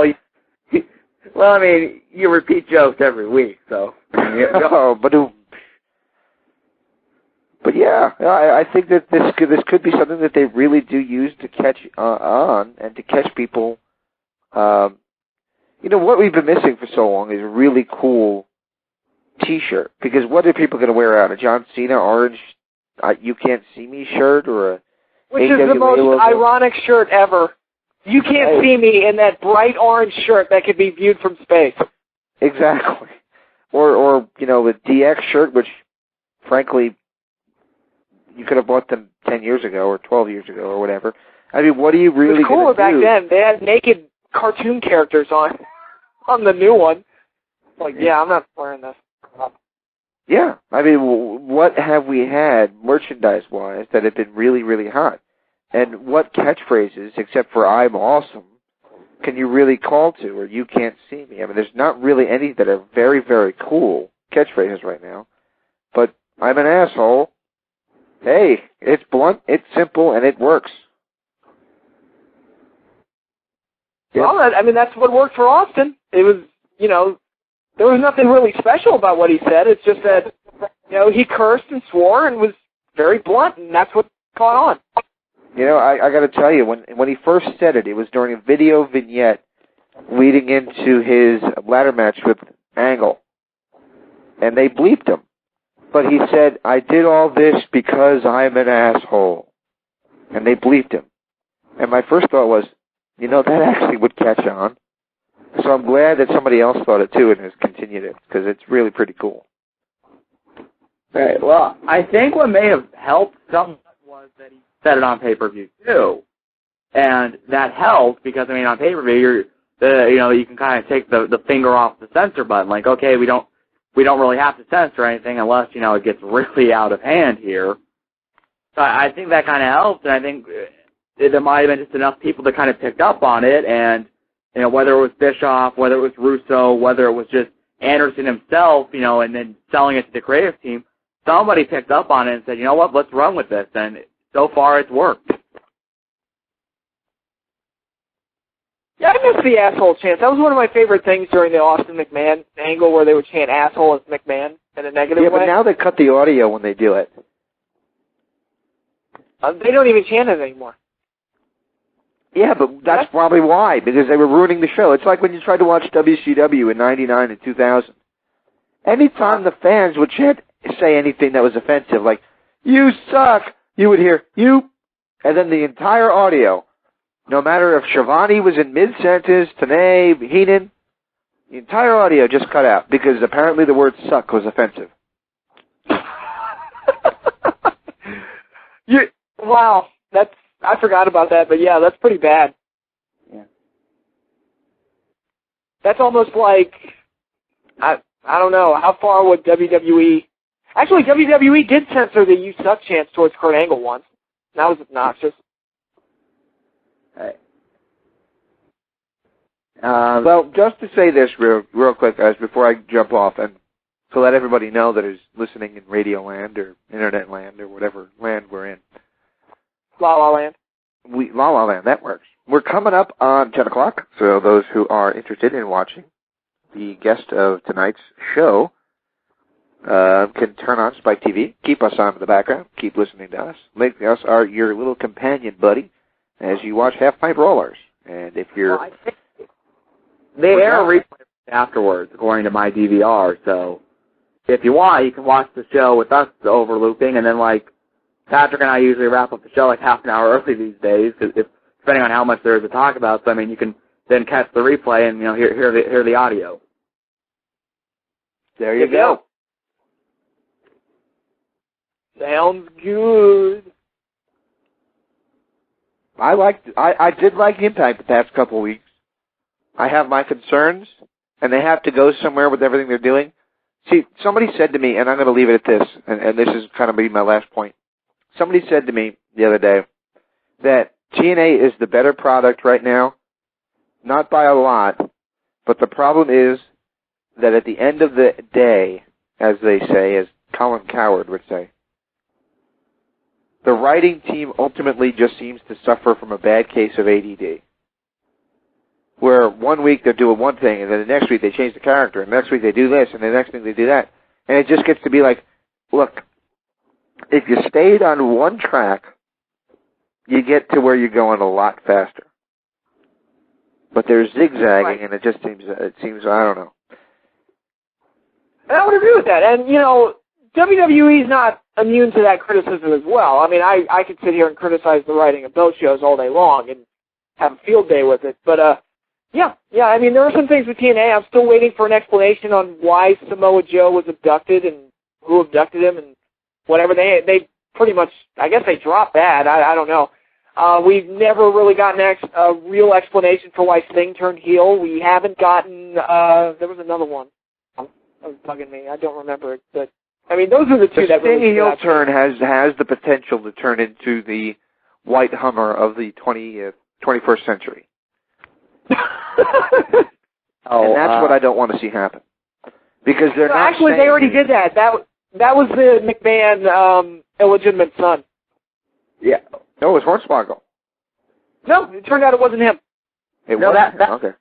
all. Well, you repeat jokes every week, so. But yeah, I think that this could be something that they really do use to catch on and to catch people. What we've been missing for so long is a really cool T-shirt. Because what are people going to wear out? A John Cena orange You Can't See Me shirt or a Which is the most ironic shirt ever. You can't see me in that bright orange shirt that could be viewed from space. Exactly. Or the DX shirt, which, frankly, you could have bought them 10 years ago or 12 years ago or whatever. What are you really going to do? It was cooler back then. They had naked cartoon characters on the new one. I'm not wearing this. Yeah. What have we had merchandise-wise that have been really, really hot? And what catchphrases, except for I'm awesome, can you really call to, or you can't see me? There's not really any that are very, very cool catchphrases right now. But I'm an asshole. Hey, it's blunt, it's simple, and it works. Well, I mean, that's what worked for Austin. It was, there was nothing really special about what he said. It's just that, he cursed and swore and was very blunt, and that's what caught on. I got to tell you, when he first said it, it was during a video vignette leading into his ladder match with Angle. And they bleeped him. But he said, I did all this because I'm an asshole. And they bleeped him. And my first thought was, that actually would catch on. So I'm glad that somebody else thought it too and has continued it, because it's really pretty cool. Right. Well, I think what may have helped somewhat was that he said it on pay-per-view too. And that helped because, on pay-per-view, you can kind of take the finger off the censor button. Like, okay, we don't really have to censor anything unless, it gets really out of hand here. So I think that kind of helped, and I think there might have been just enough people that kind of picked up on it, and, whether it was Bischoff, whether it was Russo, whether it was just Anderson himself, and then selling it to the creative team, somebody picked up on it and said, you know what, let's run with this, and so far it's worked. Yeah, I missed the asshole chant. That was one of my favorite things during the Austin McMahon angle where they would chant asshole as McMahon in a negative way. Yeah, but now they cut the audio when they do it. They don't even chant it anymore. Yeah, but that's probably why, because they were ruining the show. It's like when you tried to watch WCW in 99 and 2000. Anytime the fans would say anything that was offensive, like, you suck, you would hear, you, and then the entire audio, no matter if Shivani was in mid-sentence, Tanay, Heenan, the entire audio just cut out, because apparently the word suck was offensive. Wow, I forgot about that, but yeah, that's pretty bad. Yeah. That's almost like, I don't know, how far would WWE... Actually, WWE did censor the "You Suck" chants towards Kurt Angle once. That was obnoxious. Right. Well, just to say this real quick, guys, before I jump off, and to let everybody know that is listening in Radio Land or Internet Land or whatever land we're in. La La Land. La La Land, that works. We're coming up on 10 o'clock, so those who are interested in watching the guest of tonight's show can turn on Spike TV, keep us on in the background, keep listening to us, make us your little companion buddy as you watch Half Pint Brawlers. And if you're... Well, I think they air a replay afterwards, according to my DVR, so if you want, you can watch the show with us overlooping, and then, Patrick and I usually wrap up the show half an hour early these days, depending on how much there is to talk about. So, you can then catch the replay and, hear the audio. There you go. Sounds good. I did like Impact the past couple of weeks. I have my concerns, and they have to go somewhere with everything they're doing. See, somebody said to me, and I'm going to leave it at this, and this is kind of be my last point. Somebody said to me the other day that TNA is the better product right now, not by a lot, but the problem is that at the end of the day, as they say, as Colin Coward would say, the writing team ultimately just seems to suffer from a bad case of ADD. Where 1 week they're doing one thing, and then the next week they change the character, and the next week they do this, and the next thing they do that. And it just gets to be like, look, if you stayed on one track, you get to where you're going a lot faster. But they're zigzagging, and it seems, I don't know. And I would agree with that. And, WWE's not immune to that criticism as well. I could sit here and criticize the writing of those shows all day long and have a field day with it. But, yeah, there are some things with TNA. I'm still waiting for an explanation on why Samoa Joe was abducted and who abducted him and whatever. They pretty much, I guess they dropped that. I don't know. We've never really gotten a real explanation for why Sting turned heel. We haven't gotten, there was another one. That was bugging me. I don't remember it. But, those are the two that really... The Sting heel turn has the potential to turn into the white Hummer of the 21st century. And that's what I don't want to see happen. Because they're not actually, they already did that. That was the McMahon illegitimate son. Yeah. No, it was Hornswoggle. No, it turned out it wasn't him. It No, wasn't? that Okay.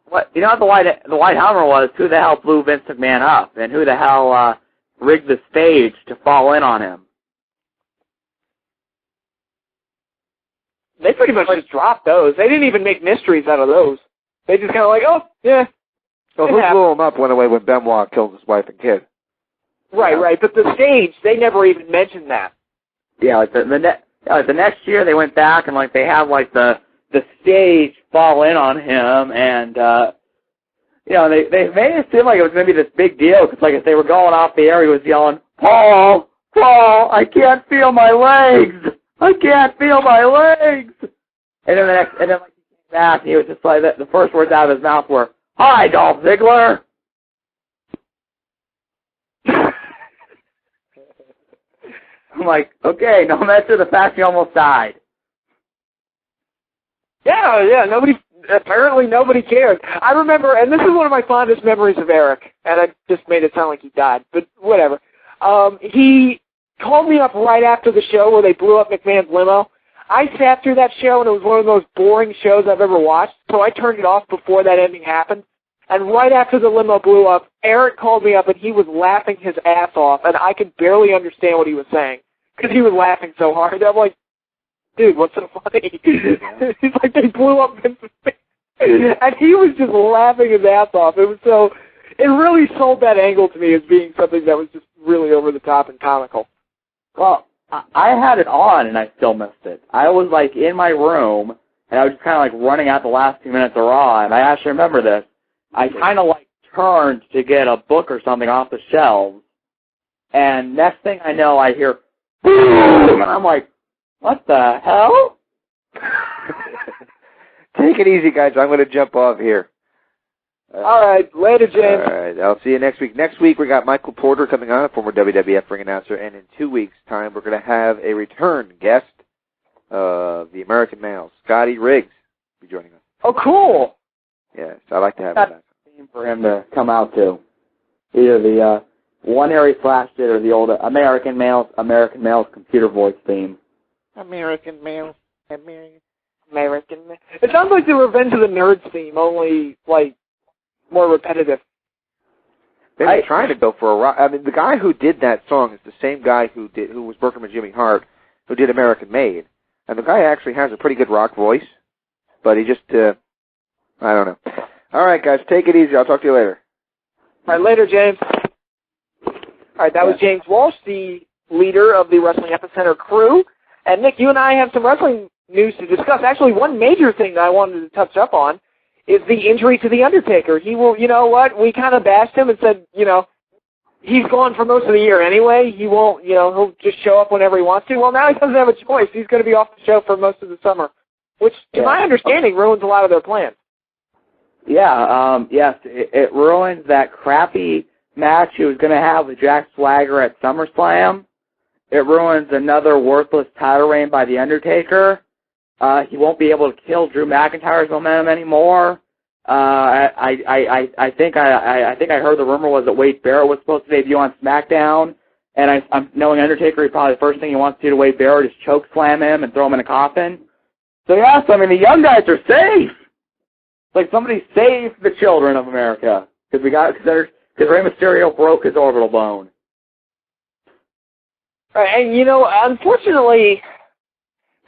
what you know what the White Hammer was? Who the hell blew Vince McMahon up, and who the hell rigged the stage to fall in on him? They pretty much just dropped those. They didn't even make mysteries out of those. They just kind of like, oh, yeah. So who blew him up went away when Benoit killed his wife and kid. Right. But the stage, they never even mentioned that. Yeah, like the next year they went back and like they have like the stage fall in on him, and you know they made it seem like it was going to be this big deal because like if they were going off the air, he was yelling, Paul, I can't feel my legs, I can't feel my legs, and then like he came back and he was just like the first words out of his mouth were, "Hi, Dolph Ziggler." I'm like, okay, no mention of the fact he almost died. Yeah, apparently nobody cared. I remember, and this is one of my fondest memories of Eric, and I just made it sound like he died, but whatever. He called me up right after the show where they blew up McMahon's limo. I sat through that show, and it was one of the most boring shows I've ever watched, so I turned it off before that ending happened. And right after the limo blew up, Eric called me up, and he was laughing his ass off, and I could barely understand what he was saying because he was laughing so hard. I'm like, dude, what's so funny? He's like, they blew up Vince McMahon. And he was just laughing his ass off. It really sold that angle to me as being something that was just really over the top and comical. Well, I had it on, and I still missed it. I was, like, in my room, and I was just kind of, like, running out the last few minutes of Raw, and I actually remember this. I kind of, like, turned to get a book or something off the shelves, and next thing I know, I hear, boom, and I'm like, what the hell? Take it easy, guys. I'm going to jump off here. All right. Later, James. All right. I'll see you next week. Next week, we got Michael Porter coming on, a former WWF ring announcer, and in 2 weeks' time, we're going to have a return guest of the American Male, Scotty Riggs, will be joining us. Oh, cool. Yes, I'd like to have him That's back. a theme for him to come out to. Either the one Harry Flash did or the old American Male's computer voice theme. American Male. It sounds like the Revenge of the Nerds theme, only, like, more repetitive. They were trying to go for a rock. I mean, the guy who did that song is the same guy who was working with Jimmy Hart, who did American Made. And the guy actually has a pretty good rock voice, but he just, I don't know. All right, guys, take it easy. I'll talk to you later. All right, later, James. All right, that was James Walsh, the leader of the Wrestling Epicenter crew. And, Nick, you and I have some wrestling news to discuss. Actually, one major thing that I wanted to touch up on is the injury to The Undertaker. He will, you know what, we kind of bashed him and said, you know, he's gone for most of the year anyway. He won't, you know, he'll just show up whenever he wants to. Well, now he doesn't have a choice. He's going to be off the show for most of the summer, which, to my understanding, ruins a lot of their plans. Yeah, yes, it ruins that crappy match he was going to have with Jack Swagger at SummerSlam. It ruins another worthless title reign by The Undertaker. He won't be able to kill Drew McIntyre's momentum anymore. I think I heard the rumor was that Wade Barrett was supposed to debut on SmackDown, and I'm knowing Undertaker, probably the first thing he wants to do to Wade Barrett is choke slam him and throw him in a coffin. So yes, I mean the young guys are safe. It's like somebody saved the children of America because Rey Mysterio broke his orbital bone. Right, and you know, unfortunately,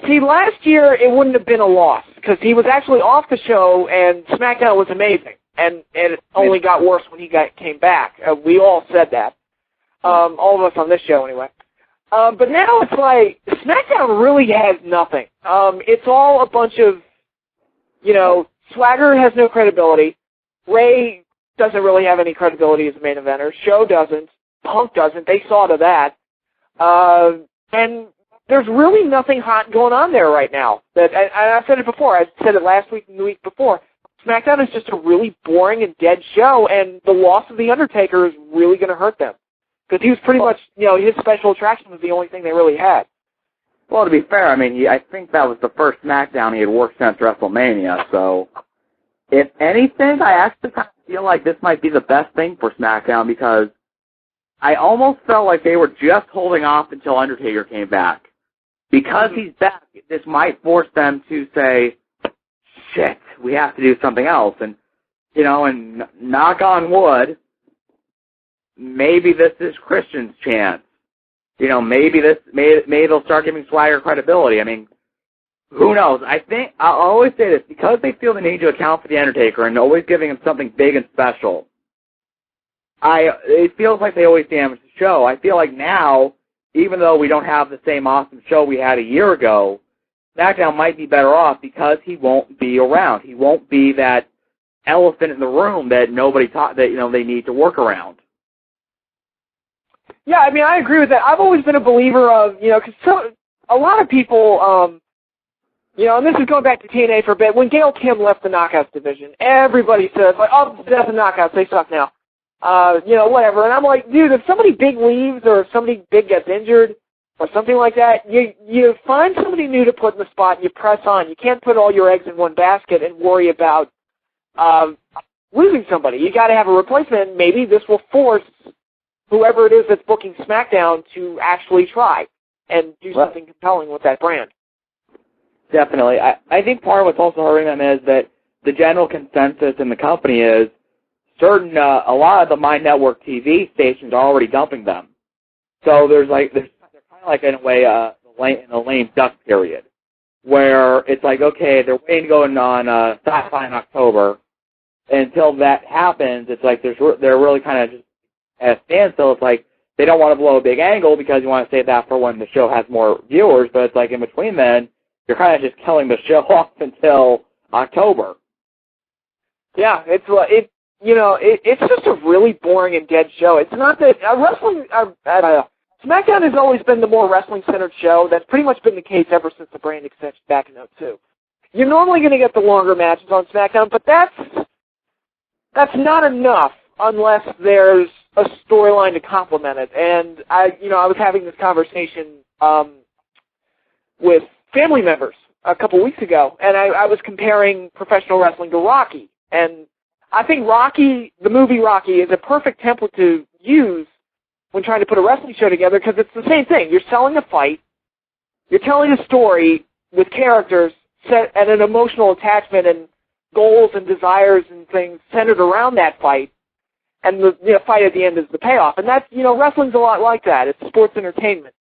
see, last year it wouldn't have been a loss because he was actually off the show and SmackDown was amazing, and it only got worse when he came back. We all said that, all of us on this show anyway. But now it's like SmackDown really has nothing. It's all a bunch of, you know, Swagger has no credibility. Ray doesn't really have any credibility as a main eventer. Show doesn't. Punk doesn't. They saw to that. And there's really nothing hot going on there right now. And I said it before. I said it last week and the week before. SmackDown is just a really boring and dead show, and the loss of The Undertaker is really going to hurt them. Because he was pretty much, you know, his special attraction was the only thing they really had. Well, to be fair, I mean, I think that was the first SmackDown he had worked since WrestleMania, so if anything, I actually kind of feel like this might be the best thing for SmackDown because I almost felt like they were just holding off until Undertaker came back. Because he's back, this might force them to say, shit, we have to do something else. And, and knock on wood, maybe this is Christian's chance. Maybe they'll start giving Swagger credibility. I mean, who knows? I think, I'll always say this, because they feel the need to account for The Undertaker and always giving him something big and special, it feels like they always damage the show. I feel like now, even though we don't have the same awesome show we had a year ago, SmackDown might be better off because he won't be around. He won't be that elephant in the room that nobody thought that, they need to work around. Yeah, I mean, I agree with that. I've always been a believer of, because a lot of people, and this is going back to TNA for a bit, when Gail Kim left the Knockouts division, everybody says, like, oh, that's the Knockouts, they suck now. Whatever. And I'm like, dude, if somebody big leaves or if somebody big gets injured or something like that, you find somebody new to put in the spot and you press on. You can't put all your eggs in one basket and worry about losing somebody. You got to have a replacement. Maybe this will force whoever it is that's booking SmackDown to actually try and do something compelling with that brand. Definitely. I think part of what's also hurting them is that the general consensus in the company is a lot of the My Network TV stations are already dumping them. So they're kind of like in a way in a lame duck period, where it's like, okay, they're waiting to go on Sci-Fi in October. Until that happens, it's like they're really kind of just at a standstill. It's like they don't want to blow a big angle because you want to save that for when the show has more viewers. But it's like in between then, you're kind of just killing the show off until October. Yeah, it's just a really boring and dead show. It's not that SmackDown has always been the more wrestling-centered show. That's pretty much been the case ever since the brand extension back in 2002. You're normally going to get the longer matches on SmackDown, but that's not enough unless there's a storyline to complement it. And I was having this conversation with family members a couple weeks ago, and I was comparing professional wrestling to Rocky. And I think the movie Rocky, is a perfect template to use when trying to put a wrestling show together because it's the same thing. You're selling a fight, you're telling a story with characters set and an emotional attachment and goals and desires and things centered around that fight, and the fight at the end is the payoff. And that's, wrestling's a lot like that. It's sports entertainment.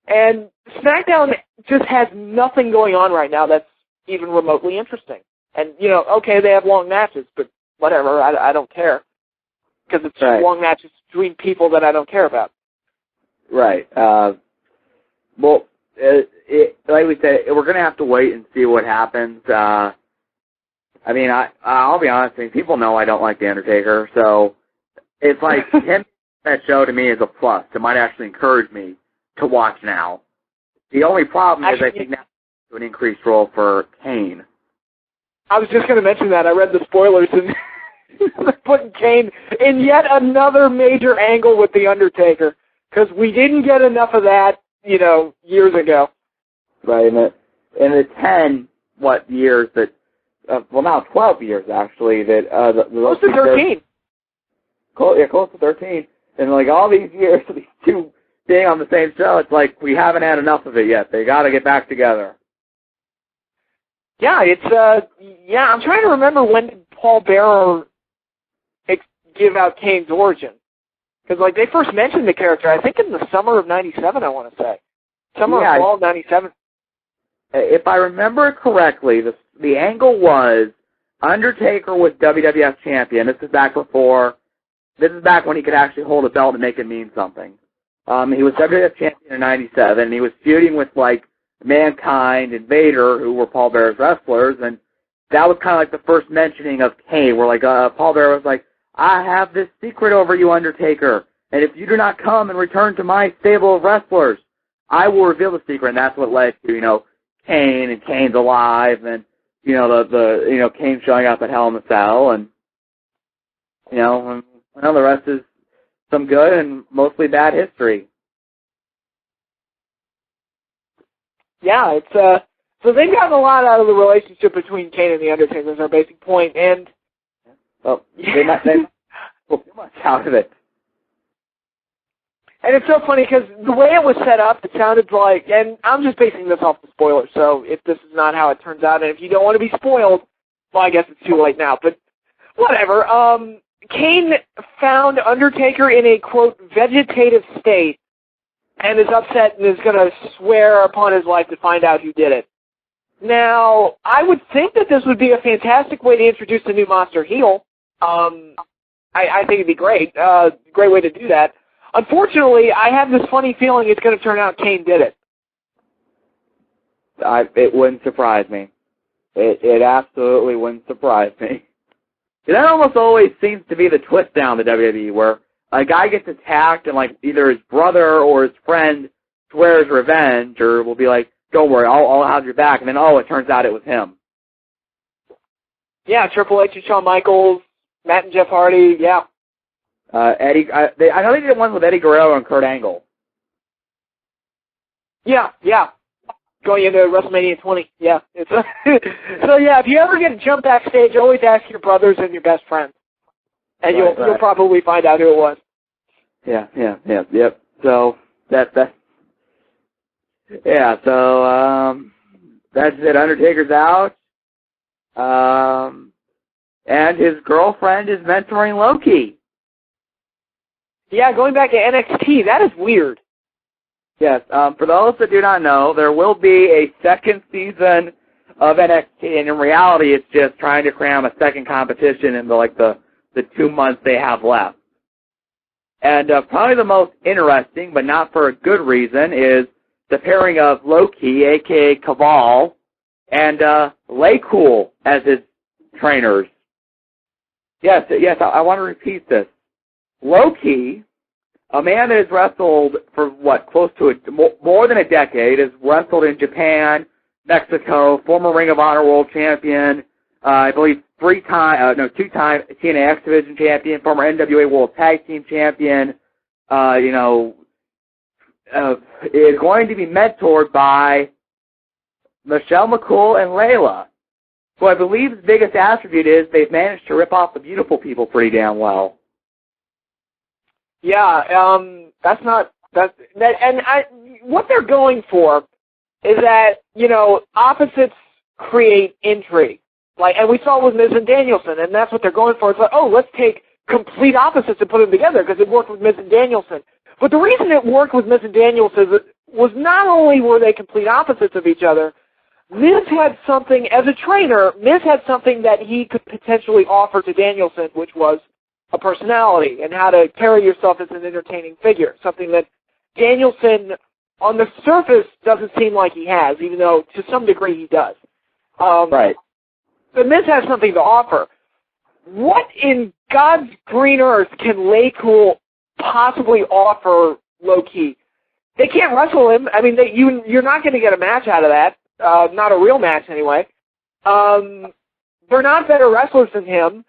And SmackDown just has nothing going on right now that's even remotely interesting. And, okay, they have long matches, but whatever, I don't care. Because it's long matches between people that I don't care about. Right. Like we said, we're going to have to wait and see what happens. I'll be honest, people know I don't like The Undertaker, so it's like him that show to me is a plus. It might actually encourage me to watch now. The only problem is I think now an increased role for Kane. I was just going to mention that. I read the spoilers, and they're putting Kane in yet another major angle with The Undertaker, because we didn't get enough of that, years ago. Right, in the 10, years that, now 12 years, actually, that... close to 13. Close to 13. And, all these years, these two being on the same show, it's like we haven't had enough of it yet. They got to get back together. Yeah, I'm trying to remember when did Paul Bearer give out Kane's origin. Because, they first mentioned the character, I think in the summer of 97, I want to say. Summer or fall of 97. If I remember correctly, the angle was Undertaker was WWF champion. This is back when he could actually hold a belt and make it mean something. He was WWF champion in 97, and he was feuding with, Mankind and Vader, who were Paul Bearer's wrestlers, and that was kind of the first mentioning of Kane, where Paul Bearer was like, I have this secret over you, Undertaker, and if you do not come and return to my stable of wrestlers, I will reveal the secret, and that's what led to, Kane and Kane's alive, and, Kane showing up at Hell in the Cell, and, the rest is some good and mostly bad history. Yeah, it's so they've gotten a lot out of the relationship between Kane and The Undertaker is our basic point, and they pull too much out of it. And it's so funny because the way it was set up, it sounded like, and I'm just basing this off the spoilers, so if this is not how it turns out, and if you don't want to be spoiled, well, I guess it's too late now, but whatever. Kane found Undertaker in a, quote, vegetative state and is upset and is going to swear upon his life to find out who did it. Now, I would think that this would be a fantastic way to introduce the new monster heel. I think it'd be great. Great way to do that. Unfortunately, I have this funny feeling it's going to turn out Kane did it. It wouldn't surprise me. It absolutely wouldn't surprise me. That almost always seems to be the twist down the WWE, where a guy gets attacked and like either his brother or his friend swears revenge, or will be like, "Don't worry, I'll have your back," and then it turns out it was him. Yeah, Triple H and Shawn Michaels, Matt and Jeff Hardy, yeah. Eddie, I know they did one with Eddie Guerrero and Kurt Angle. Yeah. Going into WrestleMania 20, yeah. So yeah, if you ever get a jump backstage, always ask your brothers and your best friends, and you'll probably find out who it was. Yep. So that's it. Undertaker's out, and his girlfriend is mentoring Loki. Yeah, going back to NXT, that is weird. Yes, for those that do not know, there will be a second season of NXT, and in reality, it's just trying to cram a second competition into the 2 months they have left. And probably the most interesting, but not for a good reason, is the pairing of Loki, a.k.a. Cabal, and Laycool as his trainers. Yes, I want to repeat this. Loki, a man that has wrestled for, close to more than a decade, has wrestled in Japan, Mexico, former Ring of Honor World Champion, I believe two-time TNA X Division Champion, former NWA World Tag Team Champion, is going to be mentored by Michelle McCool and Layla, who I believe his biggest attribute is they've managed to rip off the beautiful people pretty damn well. Yeah, what they're going for is that, opposites create intrigue. And we saw it with Miz and Danielson, and that's what they're going for. It's like, let's take complete opposites and put them together because it worked with Miz and Danielson. But the reason it worked with Miz and Danielson was not only were they complete opposites of each other, Miz had something, as a trainer, Miz had something that he could potentially offer to Danielson, which was a personality and how to carry yourself as an entertaining figure, something that Danielson, on the surface, doesn't seem like he has, even though to some degree he does. Right. But Miz has something to offer. What in God's green earth can Laycool possibly offer Low-Key? They can't wrestle him. I mean, you're not going to get a match out of that, not a real match anyway. They're not better wrestlers than him.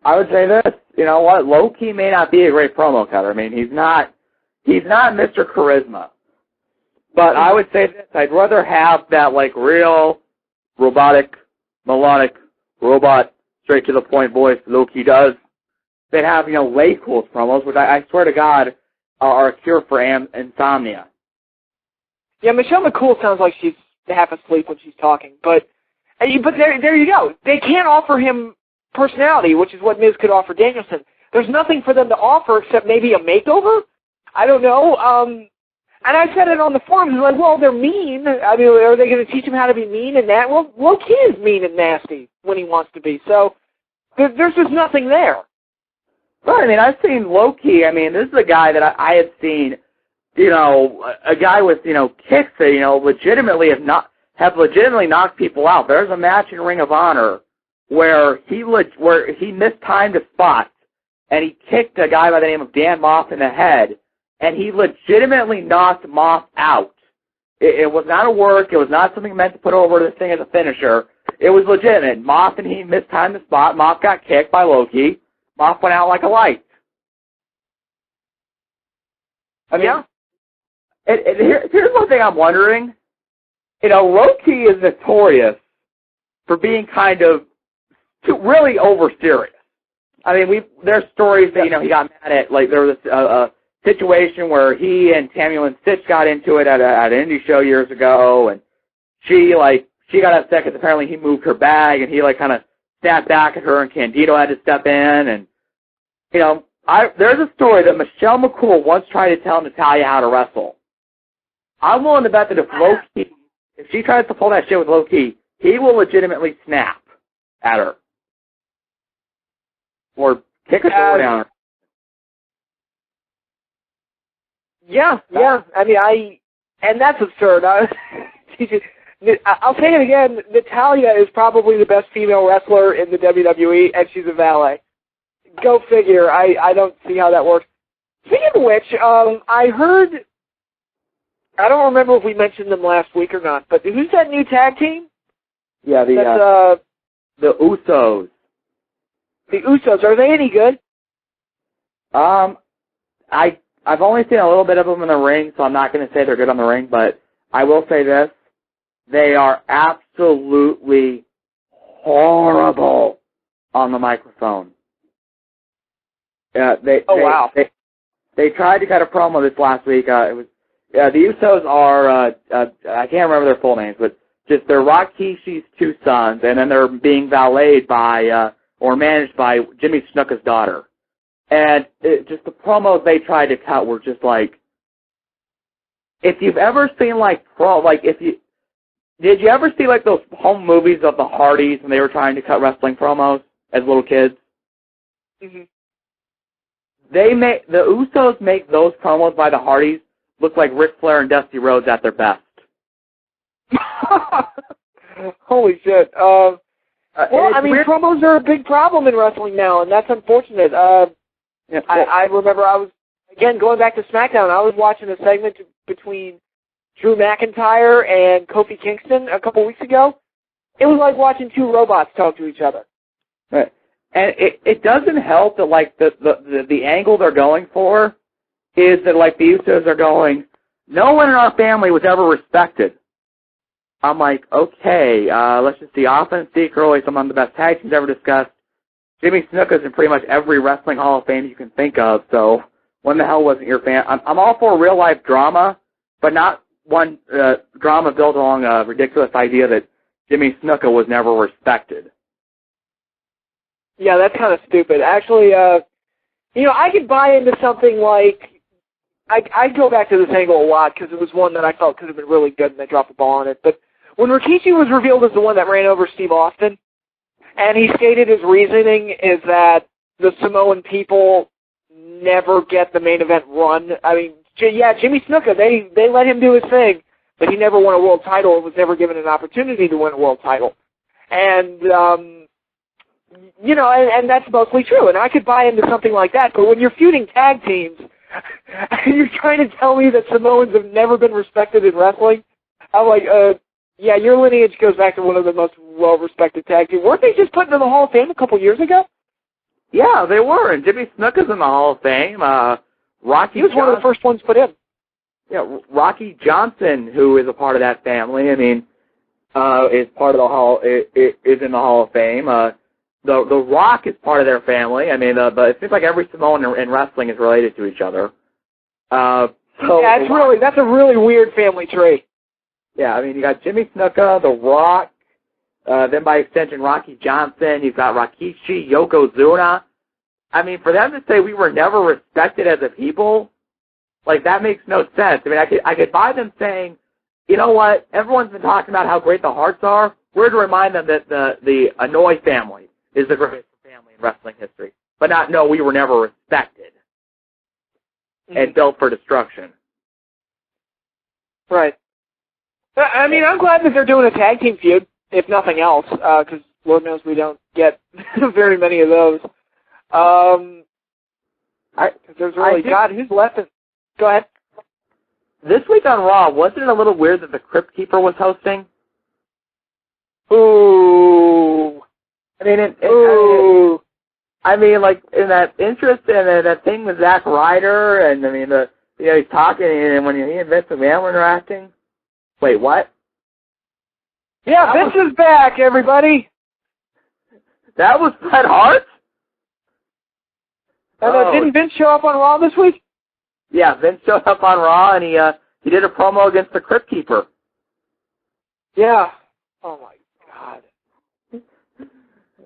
I would say this, you know what, Low-Key may not be a great promo cutter. I mean, he's not Mr. Charisma. But I would say this, I'd rather have that, real robotic, melodic, robot, straight to the point voice Low-Key does, than have, Laycool's promos, which I swear to God are a cure for insomnia. Yeah, Michelle McCool sounds like she's half asleep when she's talking, but there you go. They can't offer him personality, which is what Miz could offer Danielson. There's nothing for them to offer except maybe a makeover? I don't know. And I said it on the forums, they're mean. I mean, are they going to teach him how to be mean and that? Well, Low-Key is mean and nasty when he wants to be. So there's just nothing there. Well, I mean, I've seen Low-Key. I mean, this is a guy that I had seen, a guy with, kicks that, legitimately have legitimately knocked people out. There's a match in Ring of Honor where he mistimed a spot, and he kicked a guy by the name of Dan Moff in the head, and he legitimately knocked Moff out. It was not a work. It was not something meant to put over this thing as a finisher. It was legitimate. Moff and he mistimed the spot. Moff got kicked by Low-Key. Moff went out like a light. I mean, yeah. Here's one thing I'm wondering. Low-Key is notorious for being kind of really over serious. I mean, there's stories that, he got mad at, like, there was a situation where he and Tammy Lynn Stitch got into it at an indie show years ago, and she got upset because apparently he moved her bag, and he, kind of snapped back at her, and Candido had to step in, and, there's a story that Michelle McCool once tried to tell Natalya how to wrestle. I'm willing to bet that if she tries to pull that shit with Low-Ki, he will legitimately snap at her. Or kick her door down. Yeah. I mean, and that's absurd. I'll say it again. Natalya is probably the best female wrestler in the WWE, and she's a valet. Go figure. I don't see how that works. Speaking of which, I heard, I don't remember if we mentioned them last week or not, but who's that new tag team? Yeah, the Usos. The Usos, are they any good? I've only seen a little bit of them in the ring, so I'm not going to say they're good on the ring, but I will say this. They are absolutely horrible on the microphone. Wow. They tried to cut a promo this last week. The Usos are, I can't remember their full names, but just they're Rakishi's two sons, and then they're being valeted by, or managed by Jimmy Snuka's daughter. And just the promos they tried to cut were just if you've ever seen did you ever see those home movies of the Hardys when they were trying to cut wrestling promos as little kids? Mm-hmm. The Usos make those promos by the Hardys look like Ric Flair and Dusty Rhodes at their best. Holy shit. Well, I mean, promos are a big problem in wrestling now, and that's unfortunate. I remember I was, again, going back to SmackDown, I was watching a segment between Drew McIntyre and Kofi Kingston a couple weeks ago. It was like watching two robots talk to each other. Right. And it doesn't help that, the angle they're going for is that, the Usos are going, no one in our family was ever respected. I'm like, okay, let's just see. Offense, Steve Curley's among the best tag teams ever discussed. Jimmy Snuka's in pretty much every wrestling Hall of Fame you can think of, so when the hell wasn't your fan? I'm all for real-life drama, but not one drama built along a ridiculous idea that Jimmy Snuka was never respected. Yeah, that's kind of stupid. Actually, I could buy into something like, I go back to this angle a lot because it was one that I felt could have been really good and they dropped the ball on it, but when Rikishi was revealed as the one that ran over Steve Austin, and he stated his reasoning is that the Samoan people never get the main event run. I mean, Jimmy Snuka, they let him do his thing, but he never won a world title and was never given an opportunity to win a world title. And, and that's mostly true. And I could buy into something like that, but when you're feuding tag teams, and you're trying to tell me that Samoans have never been respected in wrestling, I'm like, yeah, your lineage goes back to one of the most well-respected tag teams. Weren't they just put into the Hall of Fame a couple years ago? Yeah, they were, and Jimmy Snuka's in the Hall of Fame. Rocky. He was one of the first ones put in. Yeah, Rocky Johnson, who is a part of that family, I mean, is part of the Hall. Is in the Hall of Fame. The Rock is part of their family. I mean, but it seems like every Samoan in wrestling is related to each other. Yeah, that's a really weird family tree. Yeah, I mean, you got Jimmy Snuka, The Rock, then by extension Rocky Johnson. You've got Rikishi, Yokozuna. I mean, for them to say we were never respected as a people, that makes no sense. I mean, I could buy them saying, you know what, everyone's been talking about how great the Harts are. We're to remind them that the Anoa'i family is the greatest family in wrestling history. But no, we were never respected and built for destruction. Right. I mean, I'm glad that they're doing a tag team feud, if nothing else, because Lord knows we don't get very many of those. There's really, God, who's left? Go ahead. This week on Raw, wasn't it a little weird that the Crypt Keeper was hosting? Ooh. I mean, in that interest in that thing with Zack Ryder, and I mean, he's talking, and when he and Vince McMahon were interacting. Wait, what? Yeah, Vince is back, everybody. That was Bret Hart? And didn't Vince show up on Raw this week? Yeah, Vince showed up on Raw, and he did a promo against the Crypt Keeper. Yeah. Oh, my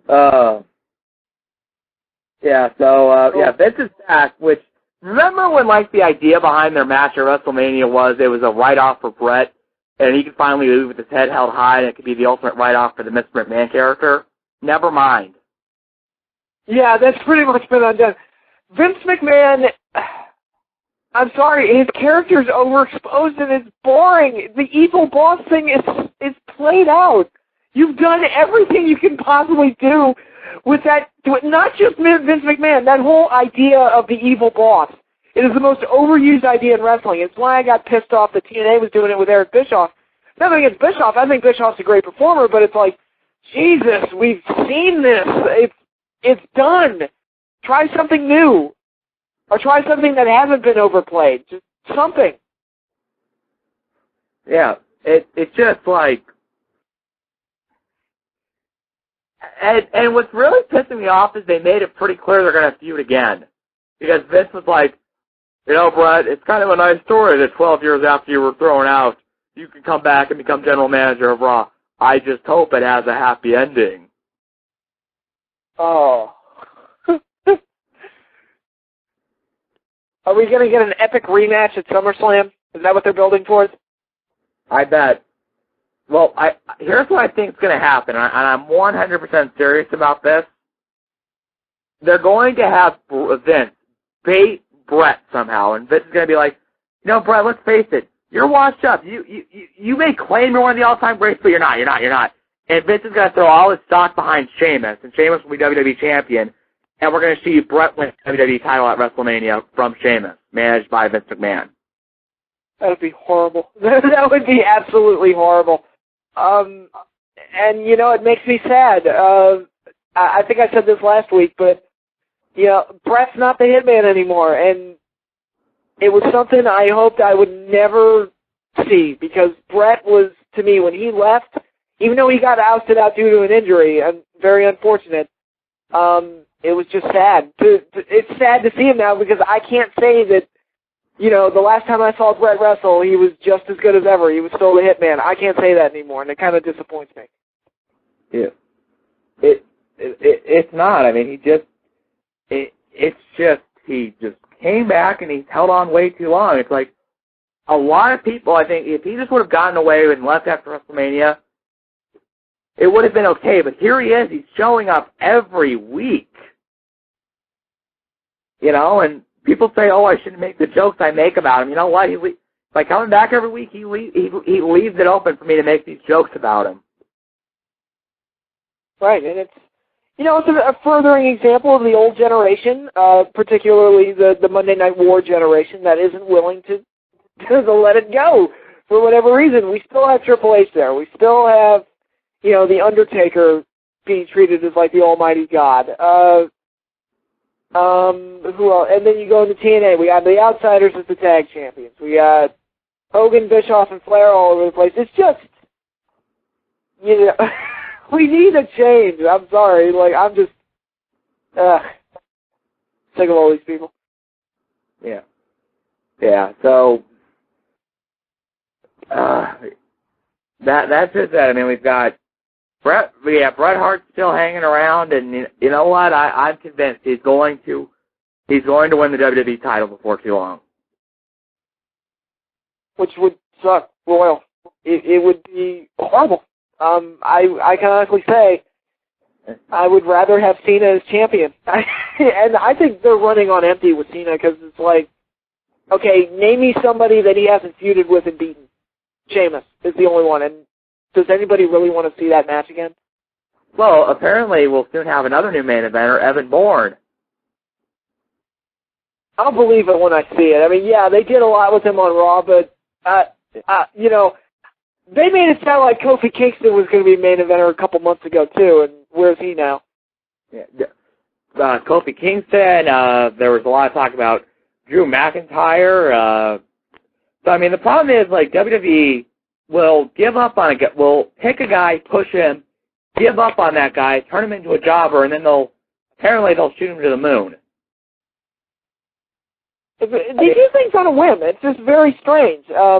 God. Yeah, so, Vince is back, which, remember when, like, the idea behind their match at WrestleMania was it was a write-off for Bret, and he could finally leave with his head held high, and it could be the ultimate write-off for the Mr. McMahon character? Never mind. Yeah, that's pretty much been undone. Vince McMahon, I'm sorry, his character's overexposed and it's boring. The evil boss thing is played out. You've done everything you can possibly do with that, not just Vince McMahon, that whole idea of the evil boss. It is the most overused idea in wrestling. It's why I got pissed off that TNA was doing it with Eric Bischoff. Nothing against Bischoff. I think Bischoff's a great performer, but it's like, Jesus, we've seen this. It's done. Try something new. Or try something that hasn't been overplayed. Just something. Yeah, it's just like... And what's really pissing me off is they made it pretty clear they're going to feud again. Because Vince was like, you know, Brett, it's kind of a nice story that 12 years after you were thrown out, you can come back and become general manager of Raw. I just hope it has a happy ending. Oh. Are we going to get an epic rematch at SummerSlam? Is that what they're building towards? I bet. Well, here's what I think is going to happen, and I'm 100% serious about this. They're going to have Vince bait Brett somehow, and Vince is going to be like, you know, Brett, let's face it, you're washed up. You may claim you're one of the all-time greats, but you're not. And Vince is going to throw all his stock behind Sheamus, and Sheamus will be WWE champion, and we're going to see Brett win the WWE title at WrestleMania from Sheamus, managed by Vince McMahon. That would be horrible. That would be absolutely horrible. And, you know, it makes me sad. I think I said this last week, but, you know, Brett's not the Hitman anymore, and it was something I hoped I would never see, because Brett was, to me, when he left, even though he got ousted out due to an injury, very unfortunate, it was just sad. It's sad to see him now, because I can't say that, you know, the last time I saw Brett wrestle, he was just as good as ever. He was still the Hitman. I can't say that anymore, and it kind of disappoints me. Yeah. It's not. I mean, he just came back and he's held on way too long. It's like a lot of people, I think, if he just would have gotten away and left after WrestleMania, it would have been okay. But here he is. He's showing up every week. You know, and people say, oh, I shouldn't make the jokes I make about him. You know what? By coming back every week, he leaves it open for me to make these jokes about him. Right, and it's, you know, it's a furthering example of the old generation, particularly the Monday Night War generation that isn't willing to let it go for whatever reason. We still have Triple H there. We still have, you know, The Undertaker being treated as like the almighty God. Who else? And then you go into TNA. We got the Outsiders as the tag champions. We got Hogan, Bischoff, and Flair all over the place. It's just, you know, we need a change. I'm sorry. Like, I'm just sick of all these people. Yeah. Yeah. So that's just that. I mean, we've got Bret Hart's still hanging around, and you know what? I'm convinced he's going to win the WWE title before too long. Which would suck royal. It would be horrible. I can honestly say I would rather have Cena as champion. And I think they're running on empty with Cena, because it's like, okay, name me somebody that he hasn't feuded with and beaten. Sheamus is the only one, and does anybody really want to see that match again? Well, apparently we'll soon have another new main eventer, Evan Bourne. I'll believe it when I see it. I mean, yeah, they did a lot with him on Raw, but, you know, they made it sound like Kofi Kingston was going to be main eventer a couple months ago, too, and where's he now? Yeah, Kofi Kingston, there was a lot of talk about Drew McIntyre. So, I mean, the problem is, like, WWE will give up on will pick a guy, push him, give up on that guy, turn him into a jobber, and then they'll shoot him to the moon. They do things on a whim. It's just very strange. Yeah.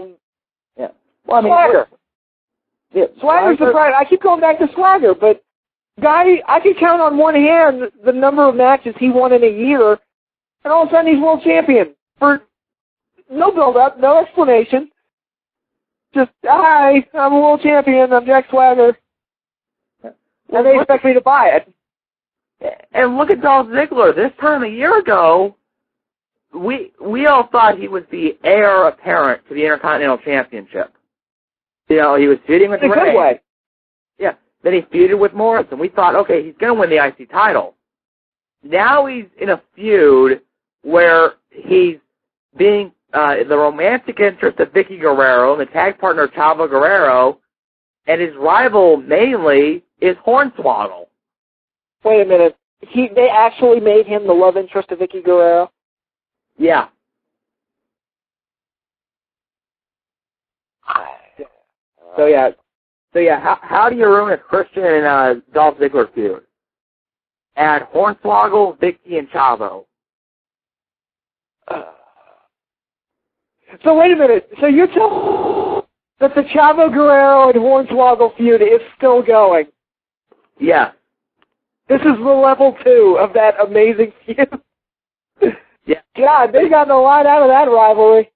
Well, I mean, Swagger. Yeah, Swagger's the prize. I keep going back to Swagger, but guy, I could count on one hand the number of matches he won in a year, and all of a sudden he's world champion for no build-up, no explanation. Just, hi, I'm a world champion, I'm Jack Swagger. And they expect me to buy it. And look at Dolph Ziggler. This time a year ago, we all thought he was the heir apparent to the Intercontinental Championship. You know, he was feuding with In a good way. Yeah. Then he feuded with Morrison. We thought, okay, he's going to win the IC title. Now he's in a feud where he's being the romantic interest of Vicky Guerrero and the tag partner Chavo Guerrero, and his rival mainly is Hornswoggle. Wait a minute. They actually made him the love interest of Vicky Guerrero? Yeah. So yeah. How do you ruin a Christian and Dolph Ziggler feud? Add Hornswoggle, Vicky, and Chavo. So wait a minute. So you're telling that the Chavo Guerrero and Hornswoggle feud is still going? Yeah. This is the level 2 of that amazing feud. Yeah. God, they got a lot out of that rivalry.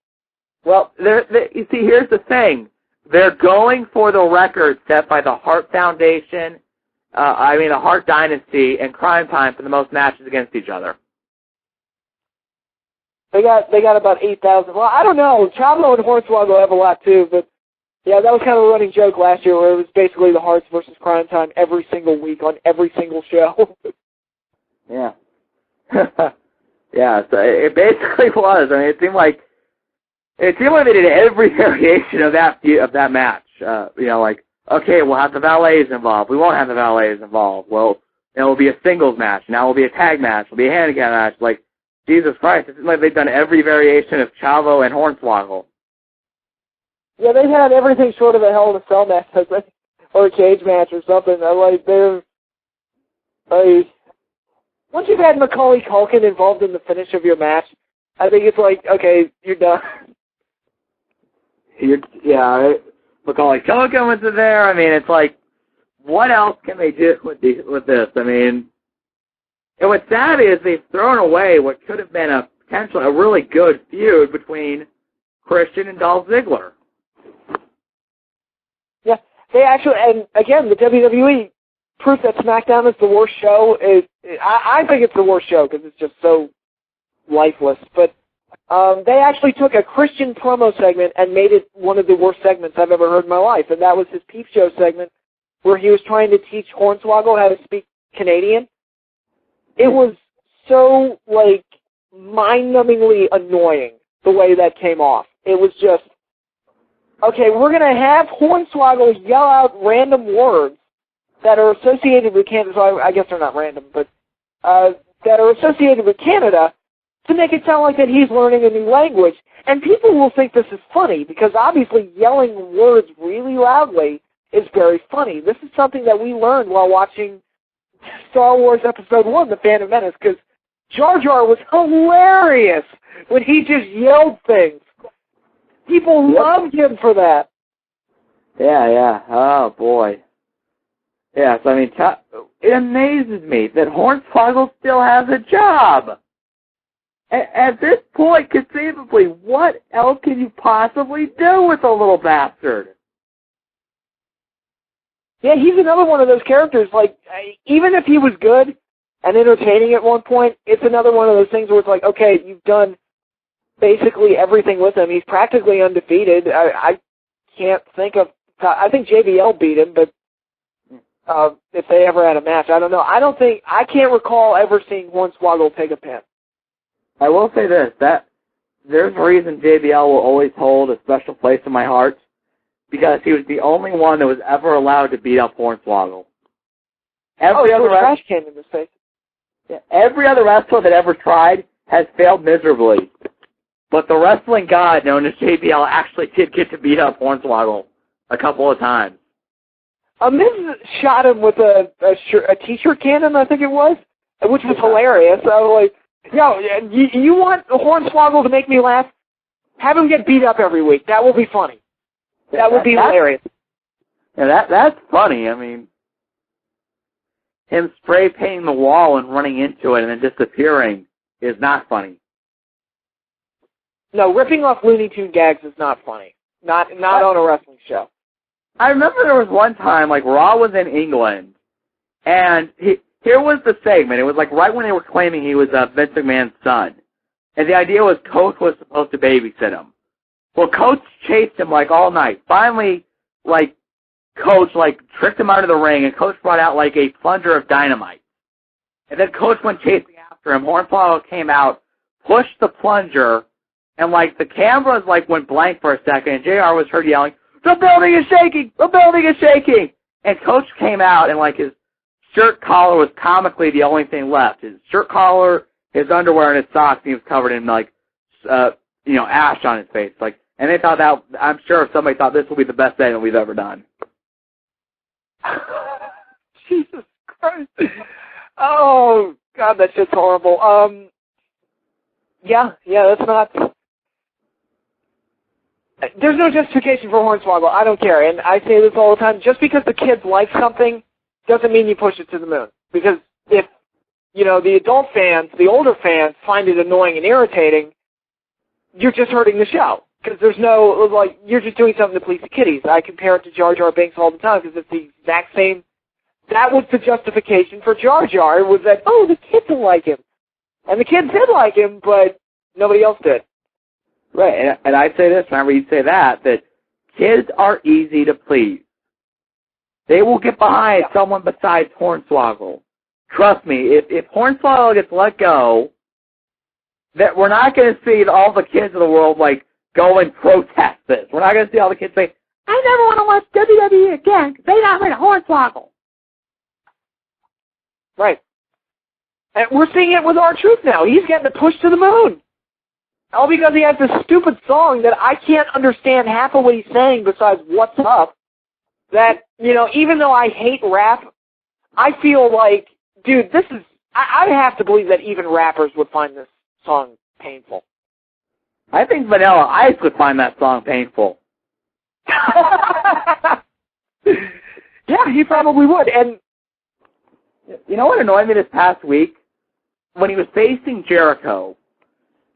Well, you see, here's the thing. They're going for the record set by the Hart Foundation, the Hart Dynasty, and Crime Time for the most matches against each other. They got about 8,000. Well, I don't know. Chavo and Hornswoggle have a lot too, but yeah, that was kind of a running joke last year where it was basically the Hearts versus Crime Time every single week on every single show. Yeah. Yeah, so it basically was. I mean, it seemed like they did every variation of that match. Like, okay, we'll have the valets involved. We won't have the valets involved. Well, it'll be a singles match. Now it'll be a tag match. It'll be a handicap match. Like, Jesus Christ, it seems like they've done every variation of Chavo and Hornswoggle. Yeah, they've had everything short of a Hell in a Cell match, or a cage match or something. Once you've had Macaulay Culkin involved in the finish of your match, I think it's like, okay, you're done. Macaulay Culkin was there. I mean, it's like, what else can they do with this? I mean, and what's sad is they've thrown away what could have been a really good feud between Christian and Dolph Ziggler. Yeah, they actually, and again, the WWE proof that SmackDown is the worst show. I think it's the worst show because it's just so lifeless. But they actually took a Christian promo segment and made it one of the worst segments I've ever heard in my life, and that was his Peep Show segment where he was trying to teach Hornswoggle how to speak Canadian. It was so, like, mind-numbingly annoying the way that came off. It was just, okay, we're going to have Hornswoggle yell out random words that are associated with Canada, so I guess they're not random, but that are associated with Canada to make it sound like that he's learning a new language. And people will think this is funny because obviously yelling words really loudly is very funny. This is something that we learned while watching Star Wars Episode 1, The Phantom Menace, because Jar Jar was hilarious when he just yelled things. People loved him for that. Yeah. Oh, boy. Yes, I mean, it amazes me that Hornswoggle still has a job. At this point, conceivably, what else can you possibly do with a little bastard? Yeah, he's another one of those characters, like, even if he was good and entertaining at one point, it's another one of those things where it's like, okay, you've done basically everything with him. He's practically undefeated. I can't think of, I think JBL beat him, but if they ever had a match, I don't know. I can't recall ever seeing Hornswoggle take a pin. I will say this, that there's a reason JBL will always hold a special place in my heart, because he was the only one that was ever allowed to beat up Hornswoggle. Every other trash can in his face. Yeah, every other wrestler that ever tried has failed miserably. But the wrestling god known as JBL actually did get to beat up Hornswoggle a couple of times. Miz shot him with a T-shirt cannon, I think it was, which was hilarious. I was like, No, you want Hornswoggle to make me laugh? Have him get beat up every week. That will be funny. That would be hilarious. Yeah, that's funny. I mean, him spray painting the wall and running into it and then disappearing is not funny. No, ripping off Looney Tune gags is not funny. Not on a wrestling show. I remember there was one time, like, Raw was in England, and here was the segment. It was, like, right when they were claiming he was Vince McMahon's son. And the idea was Coach was supposed to babysit him. Well, Coach chased him, like, all night. Finally, like, Coach, like, tricked him out of the ring, and Coach brought out, like, a plunger of dynamite. And then Coach went chasing after him. Hornswoggle came out, pushed the plunger, and, like, the cameras, like, went blank for a second, and JR was heard yelling, "The building is shaking! The building is shaking!" And Coach came out, and, like, his shirt collar was comically the only thing left. His shirt collar, his underwear, and his socks, and he was covered in, like, ash on his face. Like, and they thought that, I'm sure somebody thought this will be the best thing that we've ever done. Jesus Christ. Oh, God, that shit's horrible. Yeah, that's not... There's no justification for Hornswoggle. I don't care. And I say this all the time. Just because the kids like something doesn't mean you push it to the moon. Because if, the adult fans, the older fans, find it annoying and irritating, you're just hurting the show. Because there's no, like, you're just doing something to please the kiddies. I compare it to Jar Jar Binks all the time because it's the exact same. That was the justification for Jar Jar, was that, the kids will like him. And the kids did like him, but nobody else did. Right, and I say this, whenever you say that kids are easy to please. They will get behind someone besides Hornswoggle. Trust me, if Hornswoggle gets let go, that we're not going to see all the kids of the world, like, go and protest this. We're not going to see all the kids say, "I never want to watch WWE again because they got rid of Hornswoggle." Right. And we're seeing it with R-Truth now. He's getting pushed to the moon. All because he has this stupid song that I can't understand half of what he's saying besides "What's Up." That, even though I hate rap, I feel like, dude, this is... I have to believe that even rappers would find this song painful. I think Vanilla Ice would find that song painful. Yeah, he probably would. And you know what annoyed me this past week? When he was facing Jericho,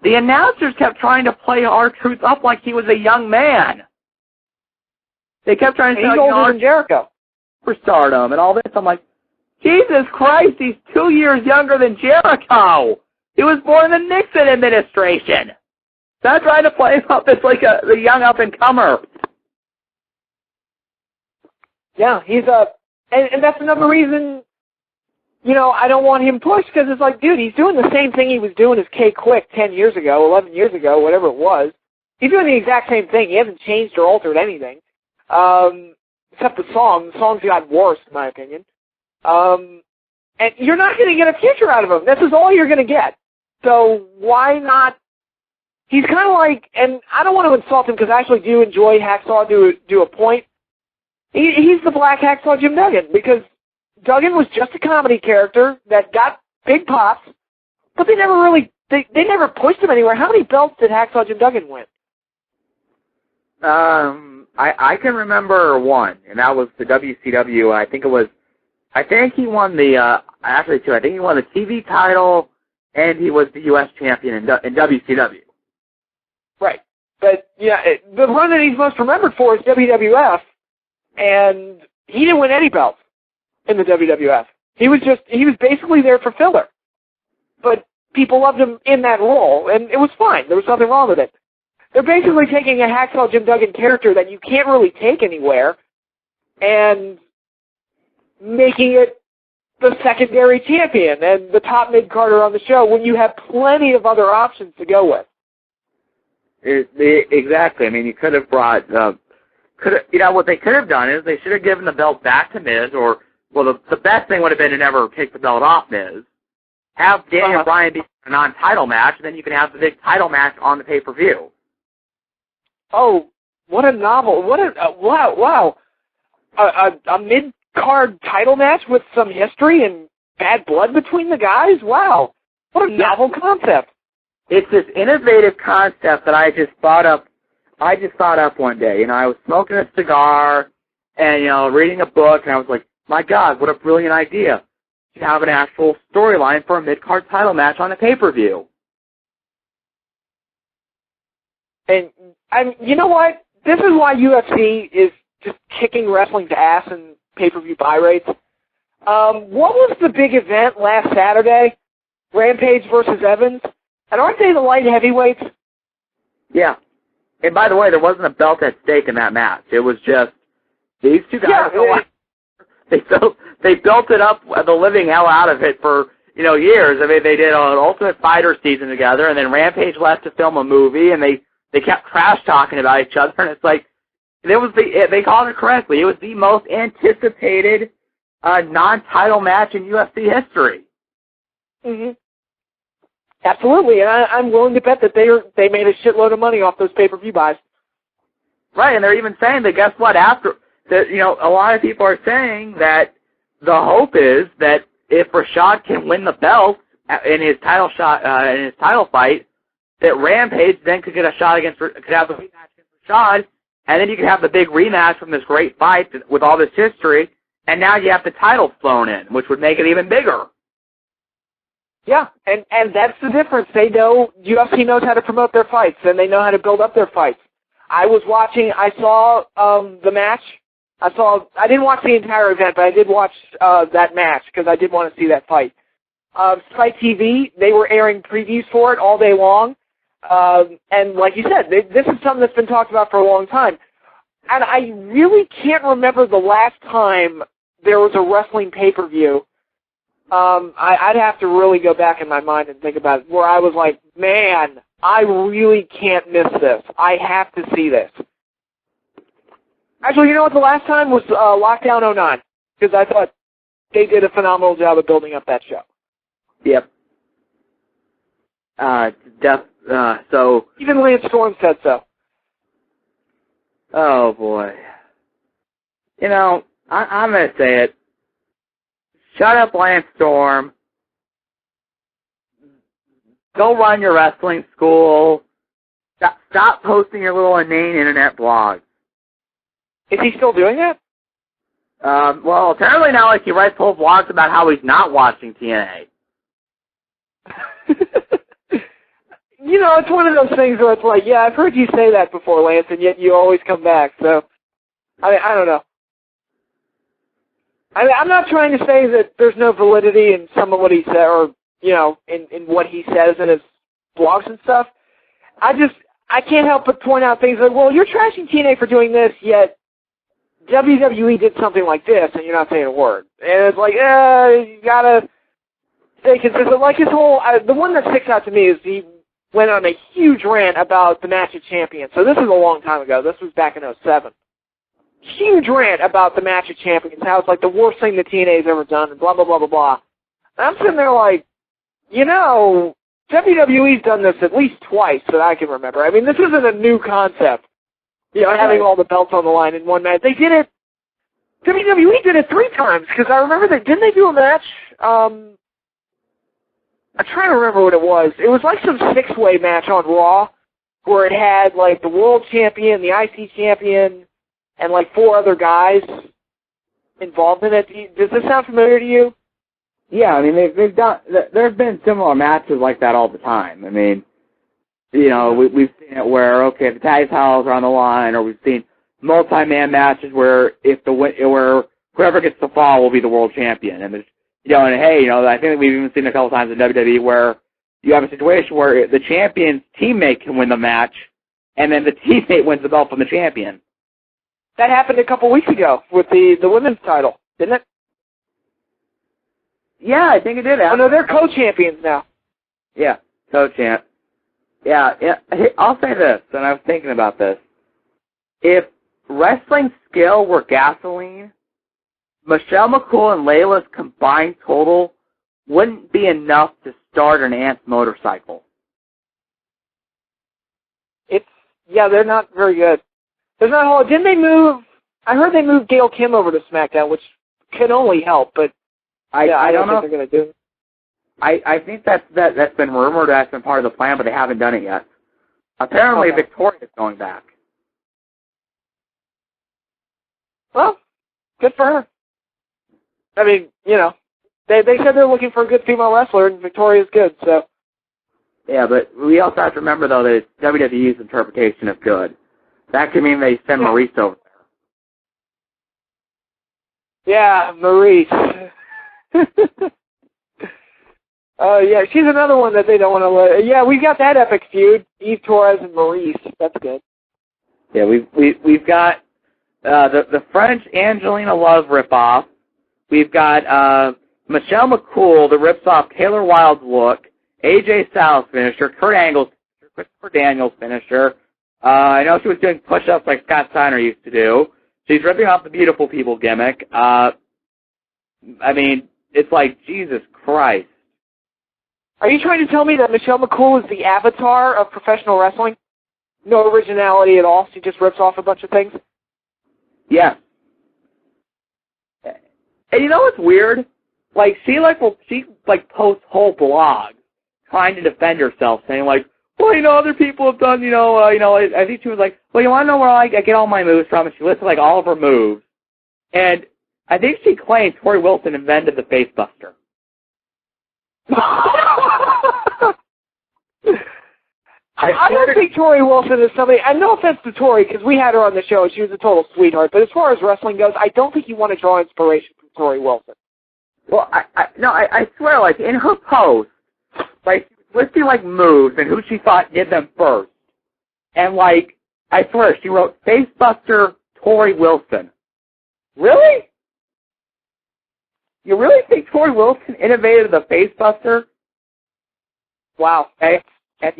the announcers kept trying to play R-Truth up like he was a young man. They kept trying to say, he's older than Jericho. For stardom and all this. I'm like, Jesus Christ, he's 2 years younger than Jericho. He was born in the Nixon administration. Not trying to play him up as like a young up-and-comer. Yeah, he's and that's another reason, I don't want him pushed, because it's like, dude, he's doing the same thing he was doing as K-Quick 10 years ago, 11 years ago, whatever it was. He's doing the exact same thing. He hasn't changed or altered anything, except the song. The song's got worse, in my opinion. And you're not going to get a future out of him. This is all you're going to get. So why not? He's kind of like, and I don't want to insult him because I actually do enjoy Hacksaw to a point. He's the Black Hacksaw Jim Duggan, because Duggan was just a comedy character that got big pops, but they never really, they never pushed him anywhere. How many belts did Hacksaw Jim Duggan win? I can remember one, and that was the WCW. I think he won actually two. I think he won the TV title, and he was the U.S. champion in WCW. Right. But, yeah, the run that he's most remembered for is WWF, and he didn't win any belts in the WWF. He was basically there for filler. But people loved him in that role, and it was fine. There was nothing wrong with it. They're basically taking a Hacksaw Jim Duggan character that you can't really take anywhere and making it the secondary champion and the top mid-carder on the show when you have plenty of other options to go with. Exactly. I mean, you could have brought... what they could have done is they should have given the belt back to Miz, or, well, the best thing would have been to never take the belt off Miz. Have Daniel Bryan be a non-title match, and then you can have the big title match on the pay-per-view. Oh, what a novel. Wow. A mid-card title match with some history and bad blood between the guys? Wow. What a novel concept. It's this innovative concept that I just thought up one day. I was smoking a cigar and, reading a book, and I was like, my God, what a brilliant idea to have an actual storyline for a mid-card title match on a pay-per-view. And, you know what? This is why UFC is just kicking wrestling's ass in pay-per-view buy rates. What was the big event last Saturday? Rampage versus Evans? And aren't they the light heavyweights? Yeah. And by the way, there wasn't a belt at stake in that match. It was just these two guys. They built it up the living hell out of it for years. I mean, they did an Ultimate Fighter season together, and then Rampage left to film a movie, and they kept trash talking about each other. And it's like they called it correctly. It was the most anticipated non-title match in UFC history. Mm-hmm. Absolutely, and I'm willing to bet that they made a shitload of money off those pay-per-view buys. Right, and they're even saying that, guess what, after that, a lot of people are saying that the hope is that if Rashad can win the belt in his title fight, that Rampage then could get a shot could have the rematch against Rashad, and then you could have the big rematch from this great fight with all this history, and now you have the title flown in, which would make it even bigger. Yeah, and that's the difference. UFC knows how to promote their fights, and they know how to build up their fights. I saw the match. I didn't watch the entire event, but I did watch that match because I did want to see that fight. Site TV, they were airing previews for it all day long. And like you said, this is something that's been talked about for a long time. And I really can't remember the last time there was a wrestling pay-per-view. I'd have to really go back in my mind and think about it, where I was like, man, I really can't miss this. I have to see this. Actually, you know what? The last time was Lockdown 09, because I thought they did a phenomenal job of building up that show. Yep. So even Lance Storm said so. Oh boy. I'm going to say it. Shut up, Lance Storm. Go run your wrestling school. Stop posting your little inane internet blogs. Is he still doing that? Well, apparently now, he writes whole blogs about how he's not watching TNA. It's one of those things where it's like, yeah, I've heard you say that before, Lance, and yet you always come back. So, I don't know. I'm not trying to say that there's no validity in some of what he said, or, in what he says in his blogs and stuff. I can't help but point out things like, well, you're trashing TNA for doing this, yet WWE did something like this, and you're not saying a word. And it's like, you gotta stay consistent. Like his whole, the one that sticks out to me is he went on a huge rant about the Match of Champions. So this is a long time ago. This was back in 2007. Huge rant about the Match of Champions, how it's like the worst thing the TNA's ever done, and blah, blah, blah, blah, blah. And I'm sitting there like, WWE's done this at least twice that I can remember. I mean, this isn't a new concept, having all the belts on the line in one match. They did it, WWE did it 3 times, because I remember didn't they do a match, I'm trying to remember what it was. It was like some 6-way match on Raw, where it had, like, the World Champion, the IC Champion, and, like, 4 other guys involved in it. Does this sound familiar to you? Yeah, I mean, there's been similar matches like that all the time. I mean, we've seen it where, okay, the tag titles are on the line, or we've seen multi-man matches where where whoever gets the fall will be the world champion. And there's, I think we've even seen a couple times in WWE where you have a situation where the champion's teammate can win the match, and then the teammate wins the belt from the champion. That happened a couple weeks ago with the women's title, didn't it? Yeah, I think it did. Oh, no, they're co-champions now. Yeah, co-champ. Yeah. I'll say this, and I was thinking about this. If wrestling skill were gasoline, Michelle McCool and Layla's combined total wouldn't be enough to start an Ant's motorcycle. They're not very good. There's not a whole. Didn't they move? I heard they moved Gail Kim over to SmackDown, which can only help, but I don't think they're going to do it. I think that's been rumored, that's been part of the plan, but they haven't done it yet. Apparently, Okay. Victoria's going back. Well, good for her. I mean, you know, they said they're looking for a good female wrestler, and Victoria's good, so. Yeah, but we also have to remember, though, that it's WWE's interpretation of good. That could mean they send Maurice over there. Yeah, Maurice. Yeah, she's another one that they don't want to let. Yeah, we've got that epic feud, Eve Torres and Maurice. That's good. Yeah, we've got the French Angelina Love ripoff. We've got Michelle McCool that rips off Taylor Wilde's look, AJ Styles finisher, Kurt Angle's finisher, Christopher Daniels finisher. I know she was doing push-ups like Scott Steiner used to do. She's ripping off the Beautiful People gimmick. I mean, it's like, Jesus Christ. Are you trying to tell me that Michelle McCool is the avatar of professional wrestling? No originality at all. She just rips off a bunch of things? Yeah. And you know what's weird? Like, she posts whole blogs trying to defend herself, saying, like, well, you know, other people have done, I think she was like, well, you want to know where I get all my moves from? And she listed, like, all of her moves. And I think she claimed Tori Wilson invented the Face Buster. I don't think Tori Wilson is somebody, and no offense to Tori, because we had her on the show, and she was a total sweetheart, but as far as wrestling goes, I don't think you want to draw inspiration from Tori Wilson. Well, I swear, like, in her post, like, she was listing, like, moves and who she thought did them first. And, like, I swear, she wrote Facebuster Tori Wilson. Really? You really think Tori Wilson innovated the Facebuster? Wow. Okay. And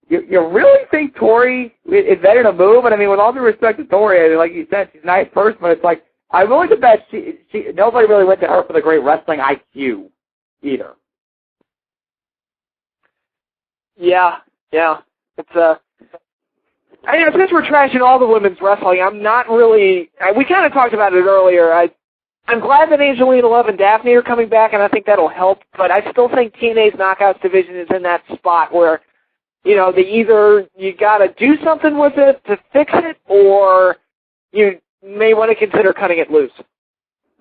you really think Tori invented a move? And I mean, with all due respect to Tori, I mean, like you said, she's a nice person, but it's like, I'm willing to bet nobody really went to her for the great wrestling IQ either. Yeah. It's I know, since we're trashing all the women's wrestling, I'm not really. We kind of talked about it earlier. I'm glad that Angelina Love and Daphne are coming back, and I think that'll help. But I still think TNA's Knockouts division is in that spot where, you got to do something with it to fix it, or you may want to consider cutting it loose.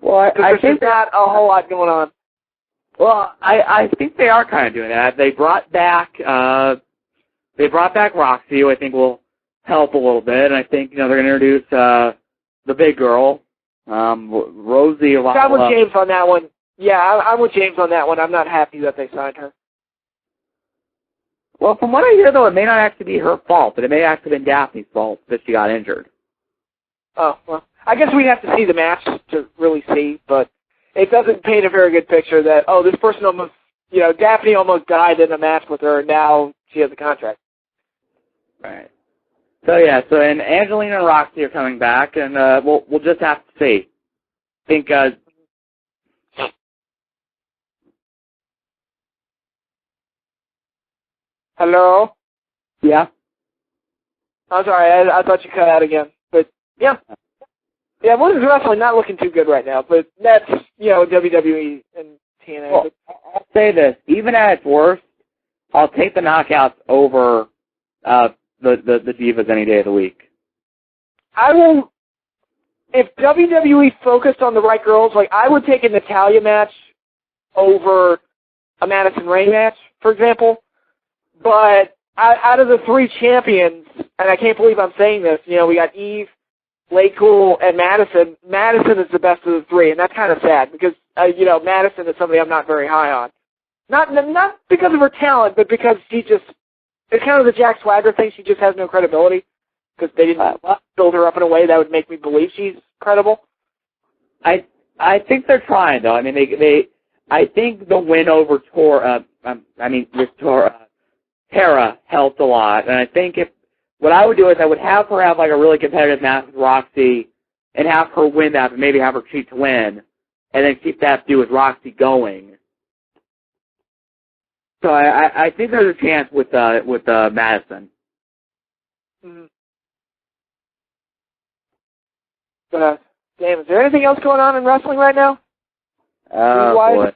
Well, I think not a whole lot going on. Well, I think they are kind of doing that. They brought back Roxy, who I think will help a little bit. And I think they're going to introduce the big girl, Rosie. I'm with James on that one. Yeah, I'm with James on that one. I'm not happy that they signed her. Well, from what I hear, though, it may not actually be her fault, but it may actually have been Daphne's fault that she got injured. Oh, well, I guess we'd have to see the match to really see, but it doesn't paint a very good picture that, this person almost, Daphne almost died in a match with her, and now she has a contract. Right. And Angelina and Roxy are coming back, and we'll just have to see. I think, Hello? Yeah? I'm sorry, I thought you cut out again. But, yeah. Yeah, women's wrestling not looking too good right now, but that's, WWE and TNA. Well, I'll say this. Even at its worst, I'll take the Knockouts over the Divas any day of the week. I will, if WWE focused on the right girls, like, I would take a Natalya match over a Madison Rayne match, for example. But out of the three champions, and I can't believe I'm saying this, we got Eve, Laycool, and Madison. Madison is the best of the three, and that's kind of sad because, Madison is somebody I'm not very high on. Not because of her talent, but because it's kind of the Jack Swagger thing. She just has no credibility because they didn't build her up in a way that would make me believe she's credible. I think they're trying, though. I mean, I think the win over Tara helped a lot, and I think what I would do is I would have her have like a really competitive match with Roxy and have her win that, but maybe have her cheat to win, and then keep that feud with Roxy going. So I think there's a chance with Madison. Mm-hmm. But, damn, is there anything else going on in wrestling right now? Boy.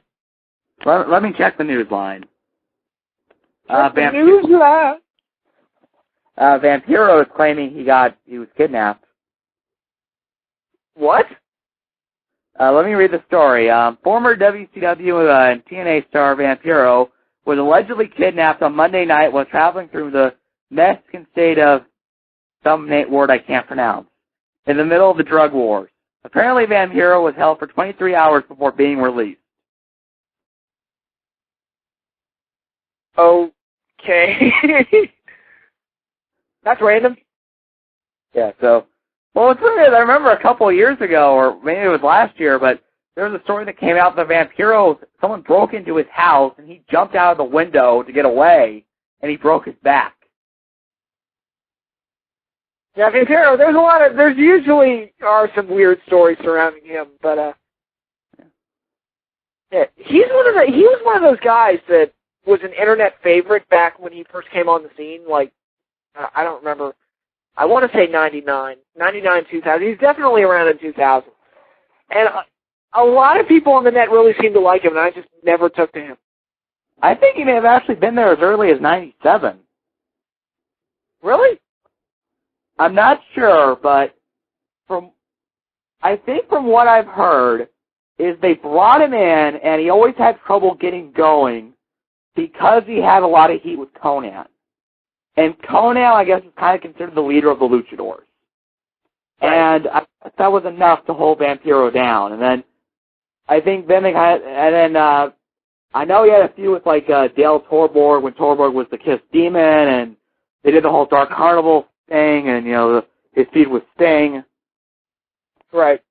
Let me check the news line. News line. Vampiro is claiming he was kidnapped. What? Let me read the story. Former WCW and TNA star Vampiro was allegedly kidnapped on Monday night while traveling through the Mexican state of some word I can't pronounce, in the middle of the drug wars. Apparently, Vampiro was held for 23 hours before being released. Okay. That's random. Yeah, so... Well, what's weird is I remember a couple of years ago, or maybe it was last year, but there was a story that came out that Vampiro, someone broke into his house, and he jumped out of the window to get away, and he broke his back. Yeah, Vampiro, there's usually are some weird stories surrounding him, but, yeah, he was one of those guys that was an internet favorite back when he first came on the scene, like, I don't remember. I want to say 99, 2000. He's definitely around in 2000. And a lot of people on the net really seem to like him, and I just never took to him. I think he may have actually been there as early as 97. Really? I'm not sure, but I think from what I've heard is they brought him in, and he always had trouble getting going because he had a lot of heat with Conan. And Conan, I guess, is kind of considered the leader of the Luchadors. Right. And that was enough to hold Vampiro down. And then I think then they kind of, and then I know he had a feud with like Dale Torborg when Torborg was the Kiss Demon, and they did the whole Dark Carnival thing, and his feud with Sting. Right.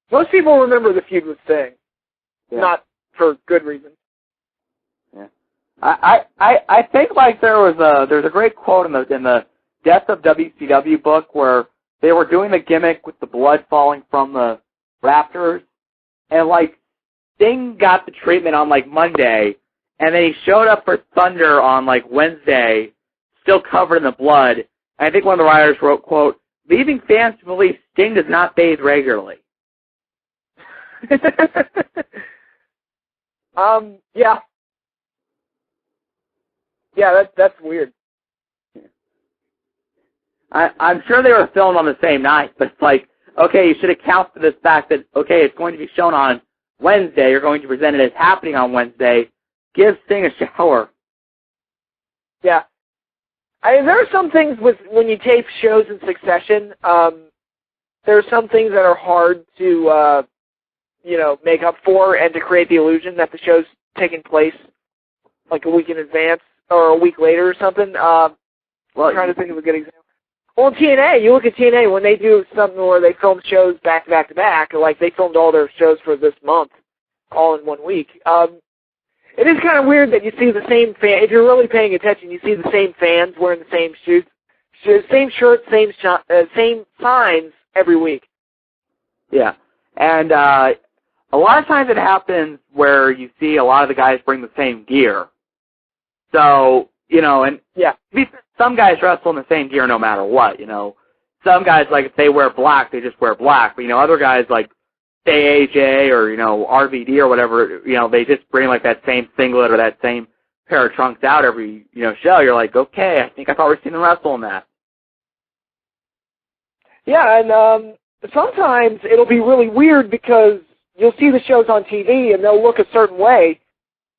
Most people remember the feud with Sting, not for good reason. I think like there's a great quote in the Death of WCW book where they were doing the gimmick with the blood falling from the Raptors, and like Sting got the treatment on like Monday, and then he showed up for Thunder on like Wednesday, still covered in the blood. And I think one of the writers wrote, quote, "Leaving fans to believe Sting does not bathe regularly." Yeah. Yeah, that's weird. I'm sure they were filmed on the same night, but it's like, okay, you should account for this fact that, okay, it's going to be shown on Wednesday, you're going to present it as happening on Wednesday, give Sting a shower. Yeah. There are some things when you tape shows in succession, there are some things that are hard to, make up for and to create the illusion that the show's taking place like a week in advance or a week later or something. I'm trying to think of a good example. Well, TNA, you look at TNA, when they do something where they film shows back to back to back, like they filmed all their shows for this month all in 1 week, it is kind of weird that you see the same fan. If you're really paying attention, you see the same fans wearing the same same shirts, same signs every week. Yeah, and a lot of times it happens where you see a lot of the guys bring the same gear. So, and yeah, some guys wrestle in the same gear no matter what, Some guys, like, if they wear black, they just wear black. But, other guys, like, say AJ or, RVD or whatever, they just bring, like, that same singlet or that same pair of trunks out every, show. You're like, okay, I think I've already seen them wrestle in that. Yeah, and sometimes it'll be really weird because you'll see the shows on TV and they'll look a certain way.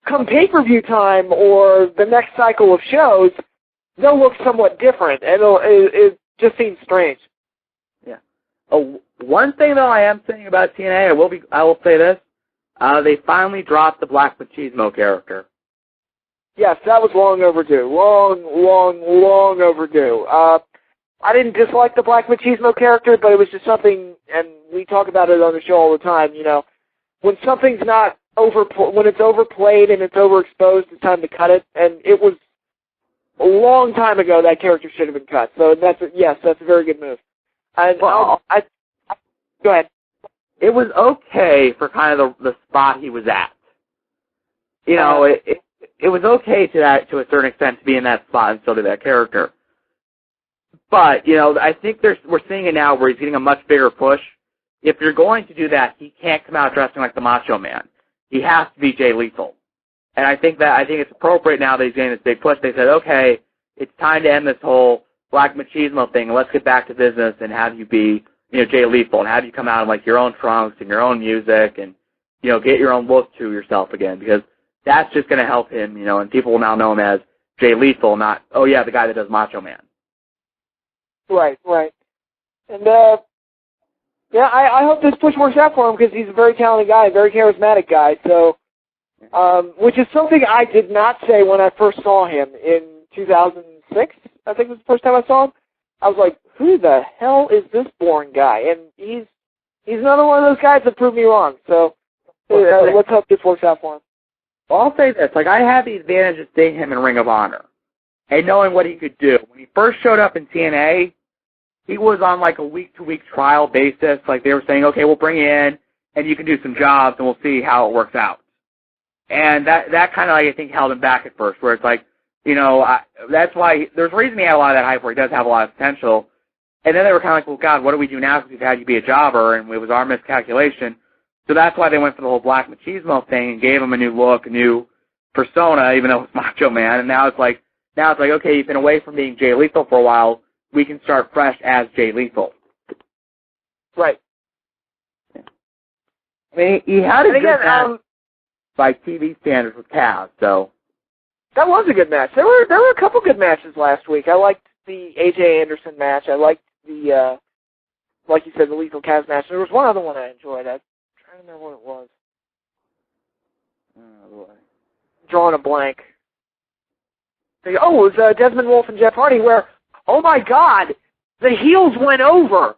Come pay-per-view time or the next cycle of shows, they'll look somewhat different, and it just seems strange. Yeah. One thing, though, I am saying about TNA, I will say this, they finally dropped the Black Machismo character. Yes, that was long overdue. Long overdue. I didn't dislike the Black Machismo character, but it was just something, and we talk about it on the show all the time, when something's not when it's overplayed and it's overexposed, it's time to cut it. And it was a long time ago that character should have been cut. So that's a very good move. And go ahead. It was okay for kind of the spot he was at. It was okay to a certain extent to be in that spot and still do that character. But I think we're seeing it now where he's getting a much bigger push. if you're going to do that, he can't come out dressing like the Macho Man. He has to be Jay Lethal. And I think it's appropriate now that he's getting this big push. They said, okay, it's time to end this whole black machismo thing, and let's get back to business and have you be, Jay Lethal, and have you come out in, like, your own trunks and your own music and, get your own look to yourself again, because that's just going to help him, and people will now know him as Jay Lethal, not, oh, yeah, the guy that does Macho Man. Right. And, I hope this push works out for him because he's a very talented guy, a very charismatic guy, so, which is something I did not say when I first saw him in 2006, I think was the first time I saw him. I was like, who the hell is this boring guy? And he's another one of those guys that proved me wrong. So let's hope this works out for him. Well, I'll say this. Like, I had the advantage of seeing him in Ring of Honor and knowing what he could do. When he first showed up in TNA, he was on, like, a week-to-week trial basis. Like, they were saying, okay, we'll bring you in, and you can do some jobs, and we'll see how it works out. And that kind of, like, I think, held him back at first, where it's like, that's why there's a reason he had a lot of that hype where he does have a lot of potential. And then they were kind of like, well, God, what do we do now because we've had you be a jobber, and it was our miscalculation. So that's why they went for the whole black machismo thing and gave him a new look, a new persona, even though it was Macho Man. And now it's like, okay, you've been away from being Jay Lethal for a while. We can start fresh as Jay Lethal. Right. I mean, he had a good match by TV standards with Taz, so. That was a good match. There were a couple good matches last week. I liked the AJ Anderson match. I liked the, like you said, the Lethal Kaz match. There was one other one I enjoyed. I'm trying to remember what it was. Oh, boy. Drawing a blank. Oh, it was Desmond Wolfe and Jeff Hardy where, oh my God, the heels went over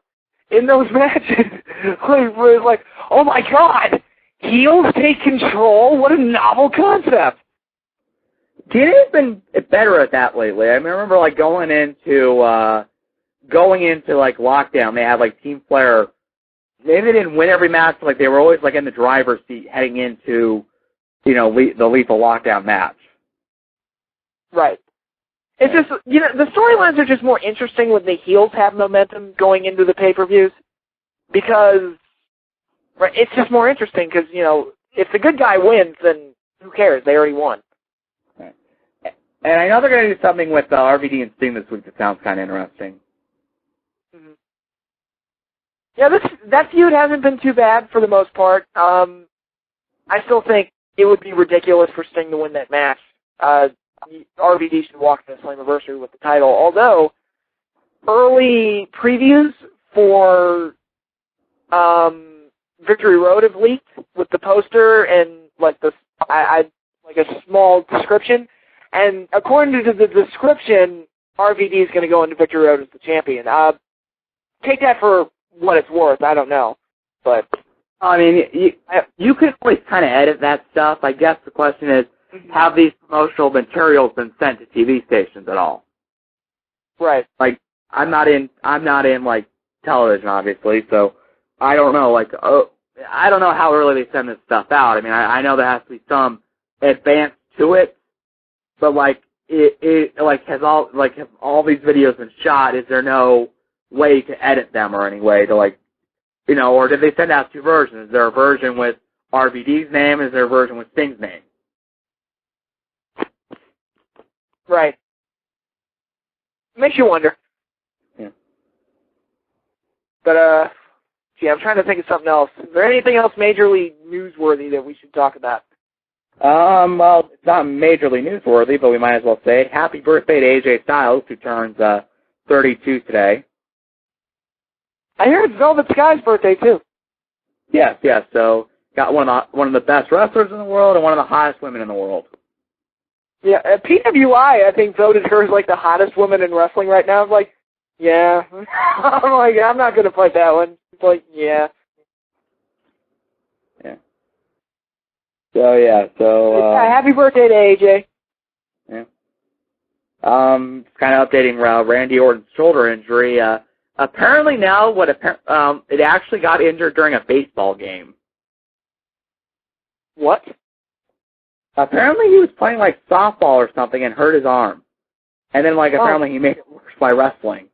in those matches. It was like, oh my God, heels take control? What a novel concept. TNA's been better at that lately. I remember, like, going into like lockdown, they had like Team Flair. Maybe they didn't win every match, but like they were always like in the driver's seat heading into, the Lethal Lockdown match. Right. It's just, the storylines are just more interesting when the heels have momentum going into the pay-per-views because, right, it's just more interesting because, if the good guy wins, then who cares? They already won. And I know they're going to do something with RVD and Sting this week that sounds kind of interesting. Mm-hmm. Yeah, that feud hasn't been too bad for the most part. I still think it would be ridiculous for Sting to win that match. RVD should walk to the Slammiversary with the title, although early previews for Victory Road have leaked with the poster and like a small description. And according to the description, RVD is going to go into Victory Road as the champion. Take that for what it's worth. I don't know, but I mean, you can always kind of edit that stuff. I guess the question is, have these promotional materials been sent to TV stations at all? Right. Like, I'm not in like television, obviously, so I don't know. Like, I don't know how early they send this stuff out. I mean, I know there has to be some advance to it. But like have all these videos been shot? Is there no way to edit them or any way to or did they send out two versions? Is there a version with RVD's name? Is there a version with Sting's name? Right. Makes you wonder. Yeah. But I'm trying to think of something else. Is there anything else majorly newsworthy that we should talk about? Well, it's not majorly newsworthy, but we might as well say it. Happy birthday to AJ Styles, who turns 32 today. I heard it's Velvet Sky's birthday too. Yes. So got one of the best wrestlers in the world and one of the hottest women in the world. Yeah, PWI I think voted her as like the hottest woman in wrestling right now. I'm like, yeah. I'm not gonna fight that one. It's like, yeah. Yeah. So happy birthday to AJ. Yeah. Kind of updating Randy Orton's shoulder injury. Apparently now, it actually got injured during a baseball game. What? Apparently he was playing like softball or something and hurt his arm, and then apparently he made it worse by wrestling.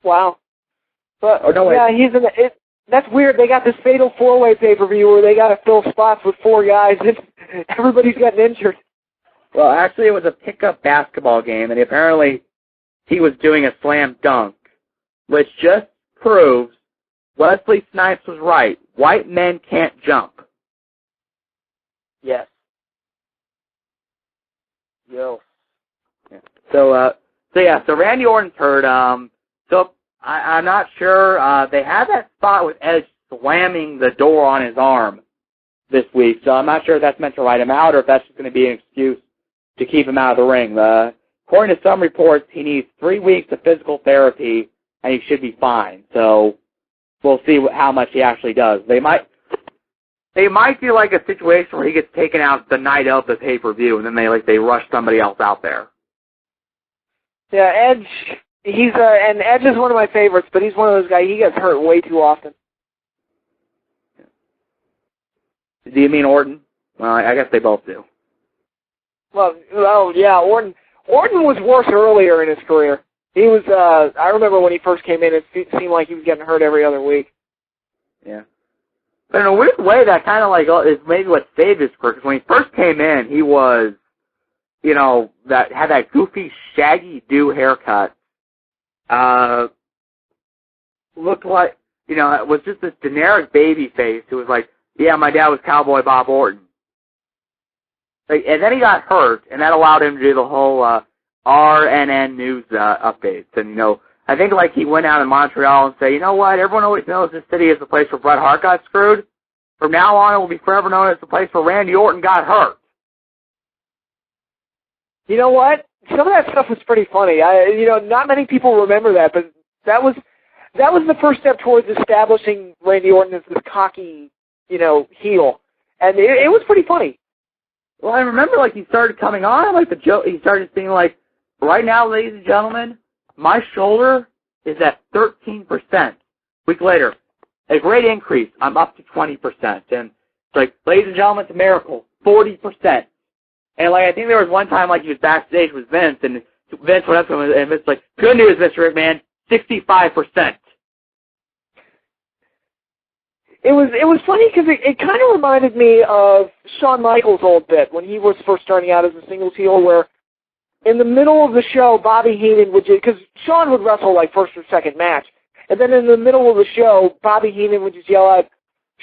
Wow. But Oh, no, wait. yeah, he's in it. That's weird. They got this fatal 4-way pay-per-view where they got to fill spots with 4 guys, and everybody's getting injured. Well, actually, it was a pickup basketball game, and apparently he was doing a slam dunk, which just proves Wesley Snipes was right. White men can't jump. Yes. Yo. Yeah. So Randy Orton's hurt. So I'm not sure. They had that spot with Edge slamming the door on his arm this week, so I'm not sure if that's meant to write him out or if that's just going to be an excuse to keep him out of the ring. According to some reports, he needs 3 weeks of physical therapy, and he should be fine. So we'll see how much he actually does. They might do like a situation where he gets taken out the night of the pay-per-view, and then they rush somebody else out there. Yeah, Edge. And Edge is one of my favorites, but he's one of those guys. He gets hurt way too often. Do you mean Orton? Well, I guess they both do. Well, yeah, Orton was worse earlier in his career. He was. I remember when he first came in, it seemed like he was getting hurt every other week. Yeah. But in a weird way, that kind of is maybe what saved his career. Because when he first came in, he was, that had that goofy Shaggy Doo haircut. Looked like, it was just this generic baby face who was like, yeah, my dad was Cowboy Bob Orton. And then he got hurt, and that allowed him to do the whole RNN news updates. And, I think he went out in Montreal and said, you know what, everyone always knows this city is the place where Bret Hart got screwed. From now on, it will be forever known as the place where Randy Orton got hurt. You know what? Some of that stuff was pretty funny. Not many people remember that, but that was the first step towards establishing Randy Orton as this cocky, heel. And it was pretty funny. Well, I remember, he started coming on, the joke, he started saying, right now, ladies and gentlemen, my shoulder is at 13%. Week later, a great increase. I'm up to 20%. And it's ladies and gentlemen, it's a miracle, 40%. And, I think there was one time, he was backstage with Vince, and Vince went up to him, and Vince was good news, Mr. McMahon, 65%. It was funny because it kind of reminded me of Shawn Michaels' old bit when he was first starting out as a singles heel, where in the middle of the show, Bobby Heenan would just, because Shawn would wrestle first or second match, and then in the middle of the show, Bobby Heenan would just yell out,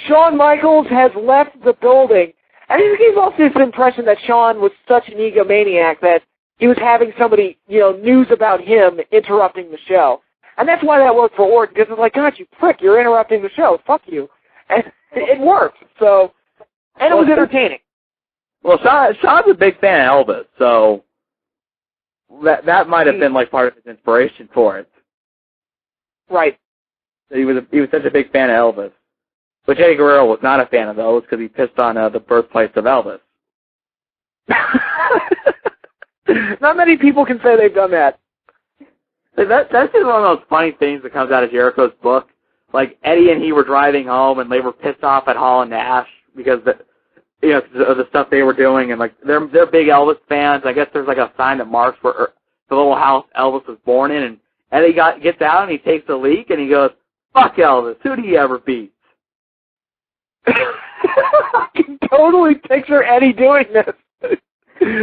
Shawn Michaels has left the building. And he gave off this impression that Shawn was such an egomaniac that he was having somebody, news about him interrupting the show. And that's why that worked for Orton, because it's God, you prick, you're interrupting the show. Fuck you. And it worked. So, and it was entertaining. Well, Shawn's a big fan of Elvis, so that might have been part of his inspiration for it. Right. He was such a big fan of Elvis. Which Eddie Guerrero was not a fan of those because he pissed on the birthplace of Elvis. Not many people can say they've done that. That's just one of those funny things that comes out of Jericho's book. Eddie and he were driving home and they were pissed off at Hall and Nash because of the stuff they were doing, and they're big Elvis fans. I guess there's a sign that marks where the little house Elvis was born in, and Eddie gets out and he takes a leak and he goes, "Fuck Elvis, who did he ever beat?" I can totally picture Eddie doing this.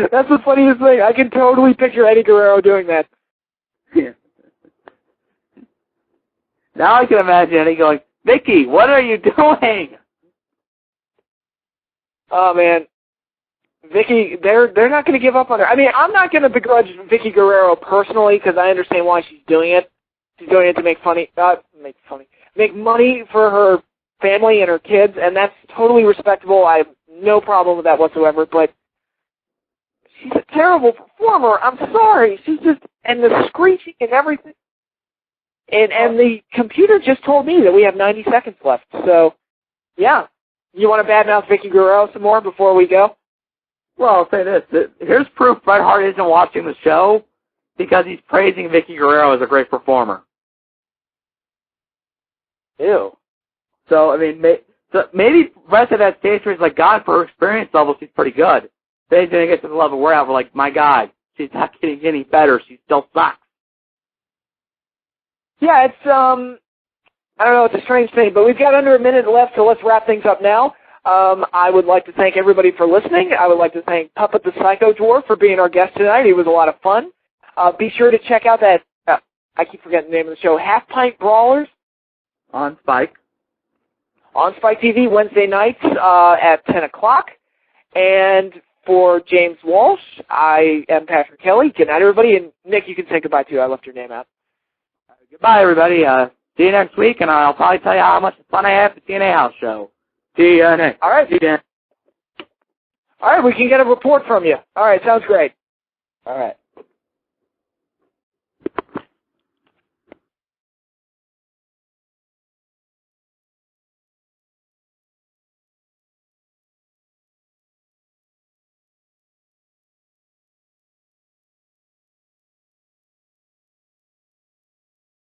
That's the funniest thing. I can totally picture Eddie Guerrero doing that. Yeah. Now I can imagine Eddie going, Vicky, what are you doing? Oh, man. Vicky, they're not going to give up on her. I mean, I'm not going to begrudge Vicky Guerrero personally because I understand why she's doing it. She's doing it to make money for her family and her kids, and that's totally respectable. I have no problem with that whatsoever, but she's a terrible performer. I'm sorry. She's just, and the screeching and everything. And the computer just told me that we have 90 seconds left. So, yeah. You want to badmouth Vicky Guerrero some more before we go? Well, I'll say this. Here's proof Bret Hart isn't watching the show because he's praising Vicky Guerrero as a great performer. Ew. So, I mean, maybe Bret's at that stage where he's God, for her experience level, she's pretty good. Then he's going to get to the level we're at. We're my God, she's not getting any better. She still sucks. Yeah, it's, I don't know, it's a strange thing, but we've got under a minute left, so let's wrap things up now. I would like to thank everybody for listening. I would like to thank Puppet the Psycho Dwarf for being our guest tonight. He was a lot of fun. Be sure to check out that, I keep forgetting the name of the show, Half Pint Brawlers. On Spike. On Spike TV, Wednesday nights at 10 o'clock. And for James Walsh, I am Patrick Kelly. Good night, everybody. And Nick, you can say goodbye, too. I left your name out. Goodbye, everybody. See you next week, and I'll probably tell you how much fun I have at the TNA house show. See you next. All right. See you then. All right, we can get a report from you. All right, sounds great. All right.